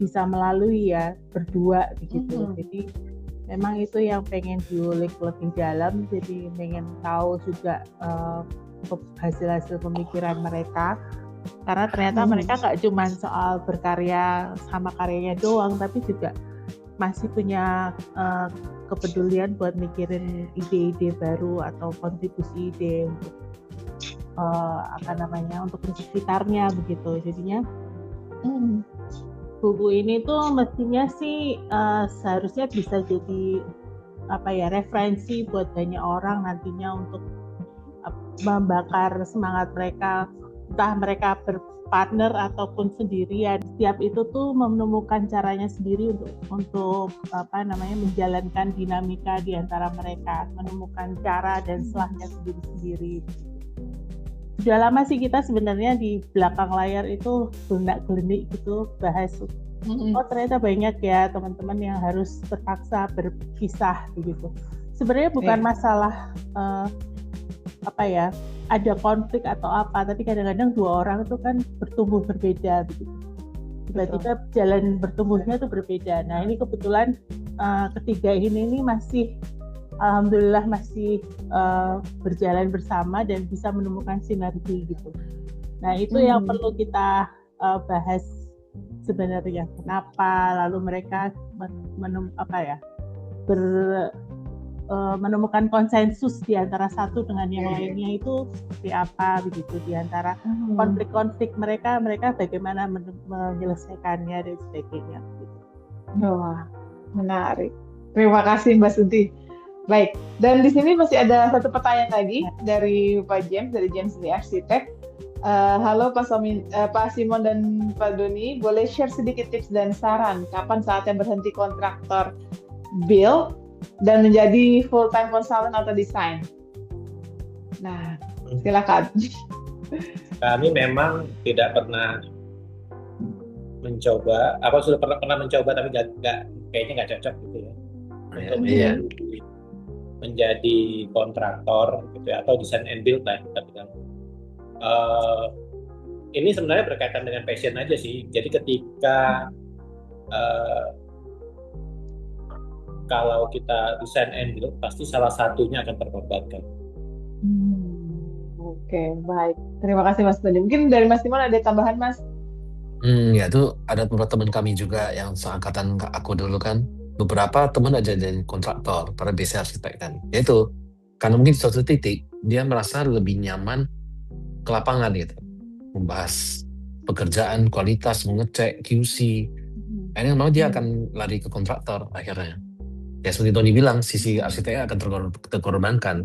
bisa melalui ya berdua begitu. Jadi memang itu yang pengen diulik lebih dalam, jadi pengen tahu juga hasil-hasil pemikiran mereka, karena ternyata mereka nggak cuma soal berkarya sama karyanya doang, tapi juga masih punya kepedulian buat mikirin ide-ide baru atau kontribusi ide untuk untuk sekitarnya begitu. Jadinya buku ini tuh mestinya sih seharusnya bisa jadi referensi buat banyak orang nantinya untuk membakar semangat mereka, entah mereka berpartner ataupun sendirian. Setiap itu tuh menemukan caranya sendiri untuk menjalankan dinamika di antara mereka, menemukan cara dan selahnya sendiri-sendiri. Sudah lama sih kita sebenarnya di belakang layar itu gelenak-gelenik gitu bahas. Oh ternyata banyak ya teman-teman yang harus terpaksa berpisah begitu. Sebenarnya bukan masalah ada konflik atau apa, tapi kadang-kadang dua orang itu kan bertumbuh berbeda begitu. Tiba-tiba jalan bertumbuhnya itu berbeda. Nah ini kebetulan ketiga ini masih alhamdulillah masih berjalan bersama dan bisa menemukan sinergi gitu. Nah itu yang perlu kita bahas sebenarnya. Kenapa lalu mereka menemukan konsensus di antara satu dengan yang lainnya itu seperti apa begitu, di antara konflik-konflik mereka bagaimana menyelesaikannya dan sebagainya. Gitu. Wah, menarik. Terima kasih Mbak Sunti. Baik, dan di sini masih ada satu pertanyaan lagi dari Pak James, dari James The Architect. Halo Pak Simon dan Pak Doni, boleh share sedikit tips dan saran kapan saatnya berhenti kontraktor build dan menjadi full time consultant atau desain? Nah, silakan. Kami memang tidak pernah mencoba, sudah pernah mencoba tapi kayaknya nggak cocok gitu ya. Untuk menjadi kontraktor gitu ya, atau design and build lah kita bilang. Ini sebenarnya berkaitan dengan passion aja sih. Jadi ketika kalau kita design and build pasti salah satunya akan terkorbankan. Oke, baik. Terima kasih Mas Doni. Mungkin dari Mas Timon ada tambahan Mas? Ya itu ada beberapa teman kami juga yang seangkatan aku dulu kan. Beberapa teman aja jadi kontraktor, para basic arsitek kan. Yaitu, karena mungkin di suatu titik, dia merasa lebih nyaman ke lapangan gitu. Membahas pekerjaan, kualitas, mengecek, QC. Akhirnya mau dia akan lari ke kontraktor akhirnya. Ya seperti Tony bilang, sisi arsiteknya akan terkorbankan.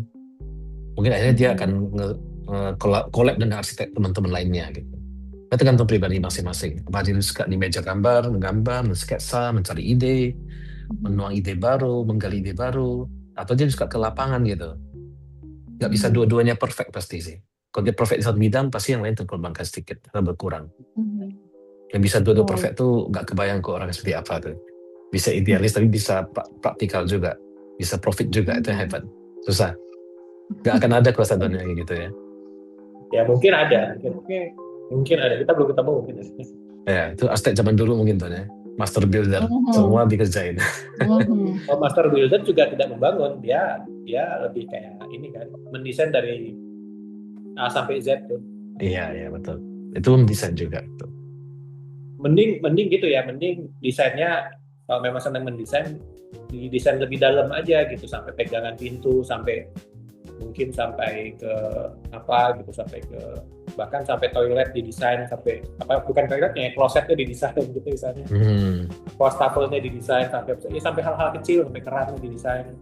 Mungkin akhirnya dia akan collab dengan arsitek teman-teman lainnya gitu. Itu tergantung pribadi masing-masing. Apa dia suka di meja gambar, menggambar, mensketsa, mencari ide, menuang ide baru, menggali ide baru, atau dia suka ke lapangan gitu. Gak bisa dua-duanya perfect pasti sih. Kalau dia perfect di satu bidang, pasti yang lain terkorbankan sedikit atau berkurang. Yang bisa dua-dua perfect tuh gak kebayang ke orang seperti apa tuh. Bisa idealis tapi bisa praktikal juga, bisa profit juga, itu yang hebat. Susah. Gak akan ada kuasa dunia gitu ya. Ya mungkin ada. Mungkin ada, kita belum ketemu mungkin. Ya, itu arsitek zaman dulu mungkin tuh ya. Master builder, semua dikerjain. Master builder juga tidak membangun, dia lebih kayak ini kan, mendesain dari A sampai Z tuh. Iya betul. Itu mendesain juga tuh. Mending gitu ya, mending desainnya kalau memang senang mendesain, didesain lebih dalam aja gitu, sampai pegangan pintu, sampai mungkin sampai ke sampai ke bahkan sampai toilet didesain, sampai bukan toiletnya, klosetnya didesain gitu misalnya, wastafelnya didesain, sampai hal-hal kecil, sampai kerannya didesain.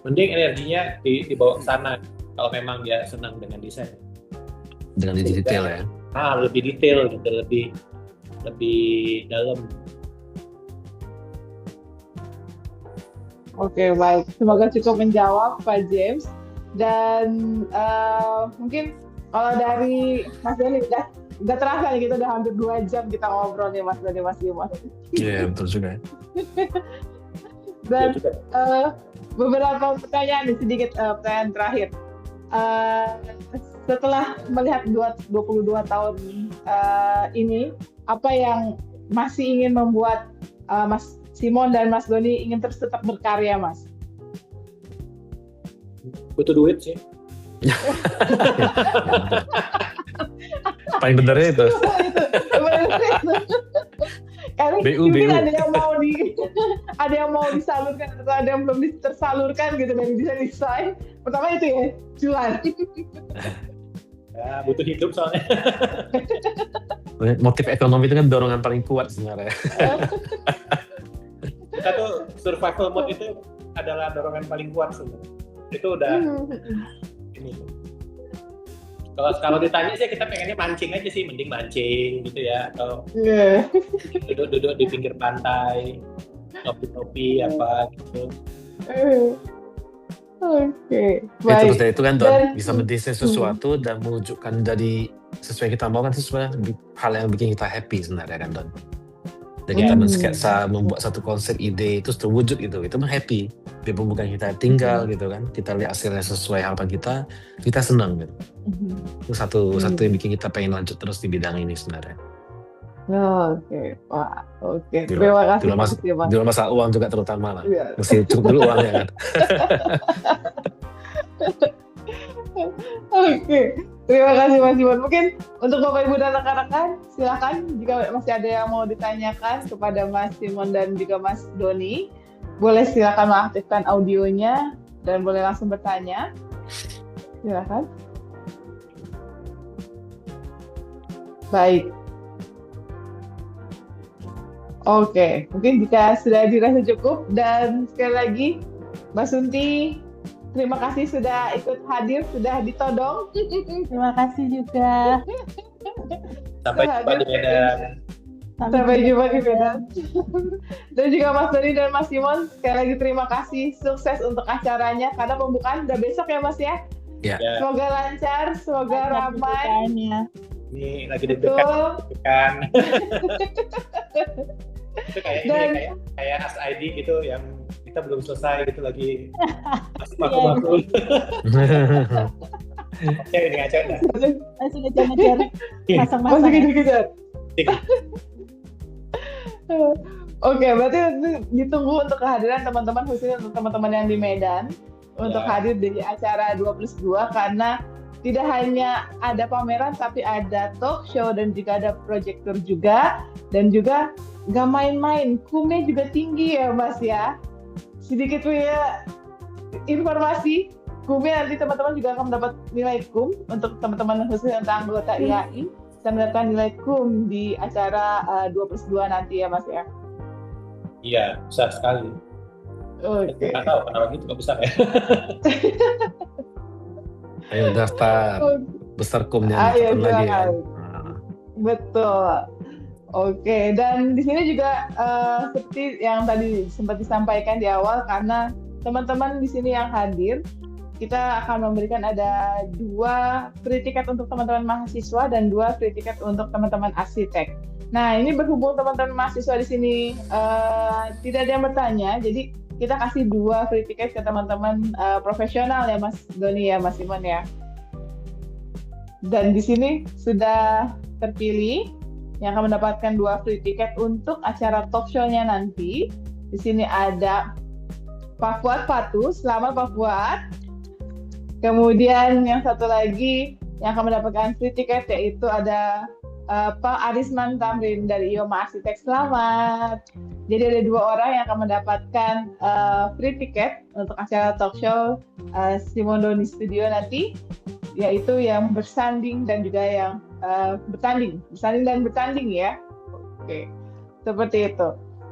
Mending energinya dibawa ke sana kalau memang dia senang dengan desain. Dengan detail ya. Lebih detail gitu, lebih dalam. Oke, baik. Semoga cukup menjawab Pak James. Dan mungkin kalau dari Mas Doni udah terasa nih, kita udah hampir 2 jam kita ngobrol nih Mas Doni, Mas Dimas. Iya, betul juga. Dan beberapa pertanyaan nih, sedikit pertanyaan terakhir. Setelah melihat 22 tahun ini, apa yang masih ingin membuat Mas Simon dan Mas Doni ingin terus tetap berkarya, Mas? Butuh duit sih. Paling benernya itu. Karena mungkin ada yang mau disalurkan atau ada yang belum tersalurkan gitu dari desain. Pertama itu ya, cuan. Ya, butuh hidup soalnya. Motif ekonomi itu kan dorongan paling kuat sebenarnya. Kita tuh survival mode itu adalah dorongan paling kuat sebenarnya. Itu udah ini. Kalau ditanya sih kita pengennya mancing aja sih, mending mancing gitu ya, atau duduk-duduk di pinggir pantai, ngopi-ngopi apa gitu. Oke, Terus baik. dari itu kan Dan- bisa mendesain sesuatu dan mewujudkan jadi sesuai yang kita mau kan itu sebenarnya hal yang bikin kita happy sebenarnya kan Don. Dan kita mensketsa, membuat satu konsep ide itu terwujud gitu, itu mah happy. Biarpun bukan kita tinggal gitu kan, kita lihat hasilnya sesuai harapan kita senang gitu. Itu satu yang bikin kita pengen lanjut terus di bidang ini sebenarnya. Oke, wah, oke. Di Terima kasih luar banget ya, Bang. di luar masalah uang juga terutama lah. Iya. Mesti cukup dulu uangnya kan. Oke, terima kasih Mas Simon. Mungkin untuk Bapak Ibu dan rekan-rekan, silakan jika masih ada yang mau ditanyakan kepada Mas Simon dan juga Mas Doni, boleh silakan mengaktifkan audionya dan boleh langsung bertanya. Silakan. Baik. Oke, mungkin jika sudah dirasa cukup dan sekali lagi Mbak Sunti, terima kasih sudah ikut hadir, sudah ditodong. Terima kasih juga. Sampai jumpa di Medan. Sampai jumpa di Medan. Dan juga Mas Doni dan Mas Simon, sekali lagi terima kasih, sukses untuk acaranya karena pembukaan udah besok ya Mas ya. Ya. Ya, Semoga lancar, semoga ramai. ini lagi Betul. deg-degan. Itu kayak Dan- ini kayak As ID gitu yang kita belum selesai gitu lagi masih Iya. baku-baku. Ya ini aja udah. Masih ngejar-ngejar Masih pasang-pasang. kejar-kejar. Oke, berarti ditunggu untuk kehadiran teman-teman, khususnya untuk teman-teman yang di Medan, untuk Ya. hadir di acara 2+2 karena tidak hanya ada pameran tapi ada talk show dan juga ada proyektor juga, dan juga nggak main-main, kumnya juga tinggi ya Mas ya. Sedikit punya informasi, kumnya nanti teman-teman juga akan mendapat nilai kum untuk teman-teman khususnya untuk anggota IAI, bisa mendapatkan nilai kum di acara 2+2 nanti ya Mas ya. Iya, besar sekali. Oke. Nggak tahu kenapa gitu kok besar ya. Ayo daftar besar kumnya Ayo, kapan lagi kan. silakan. Nah, Betul. Oke, dan di sini juga seperti yang tadi sempat disampaikan di awal, karena teman-teman di sini yang hadir, kita akan memberikan ada 2 free tiket untuk teman-teman mahasiswa dan 2 free tiket untuk teman-teman arsitek. Nah, ini berhubung teman-teman mahasiswa di sini tidak ada yang bertanya, jadi kita kasih 2 free tiket ke teman-teman profesional ya Mas Doni ya, Mas Simon ya. Dan di sini sudah terpilih yang akan mendapatkan 2 free tiket untuk acara talk show-nya nanti. Di sini ada Pak Fuad Fatu, selamat Pak Fuad. Kemudian yang satu lagi yang akan mendapatkan free tiket yaitu ada Pak Arisman Tamrin dari IOMA Arsitek, selamat. Jadi ada 2 orang yang akan mendapatkan free tiket untuk acara talk show Simon Doni Studio nanti, yaitu yang bersanding dan juga yang bersanding dan bertanding ya. Oke, seperti itu.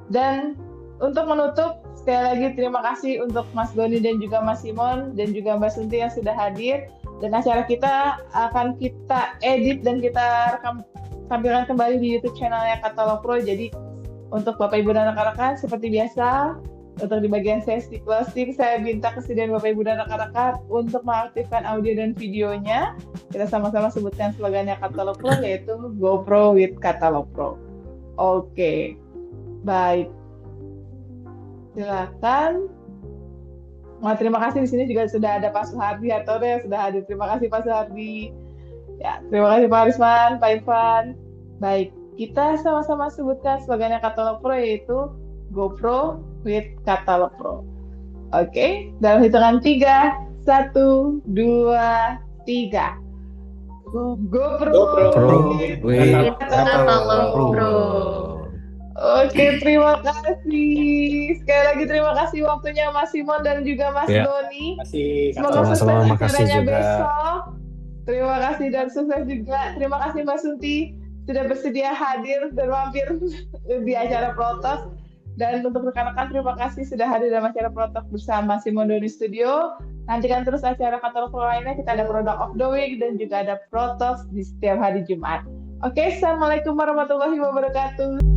Dan untuk menutup, sekali lagi terima kasih untuk Mas Doni dan juga Mas Simon dan juga Mbak Sunti yang sudah hadir. Dan acara kita akan kita edit dan kita tampilkan kembali di YouTube channelnya Katalog Pro. Jadi untuk Bapak Ibu dan rekan-rekan seperti biasa, untuk di bagian sesi closing saya minta kesediaan Bapak Ibu dan rekan-rekan untuk mengaktifkan audio dan videonya. Kita sama-sama sebutkan slogannya Katalog Pro, yaitu GoPro with Katalog Pro. Oke, baik. Silakan. Wah, terima kasih, di sini juga sudah ada Pak Suhardi Hartono yang sudah hadir. Terima kasih Pak Suhardi. Ya, terima kasih Pak Arisman, Pak Irfan. Baik, kita sama-sama sebutkan slogannya Katalog Pro, yaitu GoPro with Katalog Pro. Oke, dalam hitungan 3, 1, 2, 3. GoPro with Katalog Pro. Oke, terima kasih. Sekali lagi terima kasih waktunya Mas Simon dan juga Mas Ya. Doni. Masih Semoga Sama-sama, sukses makasih acaranya juga. besok. Terima kasih dan sukses juga. Terima kasih Mbak Sunti sudah bersedia hadir dan mampir di acara Protos. Dan untuk rekan-rekan terima kasih sudah hadir dalam acara Protos bersama Simondoni Studio. Nantikan terus acara katalog lainnya, kita ada Product of the Week dan juga ada Protos di setiap hari Jumat. Oke, Assalamualaikum warahmatullahi wabarakatuh.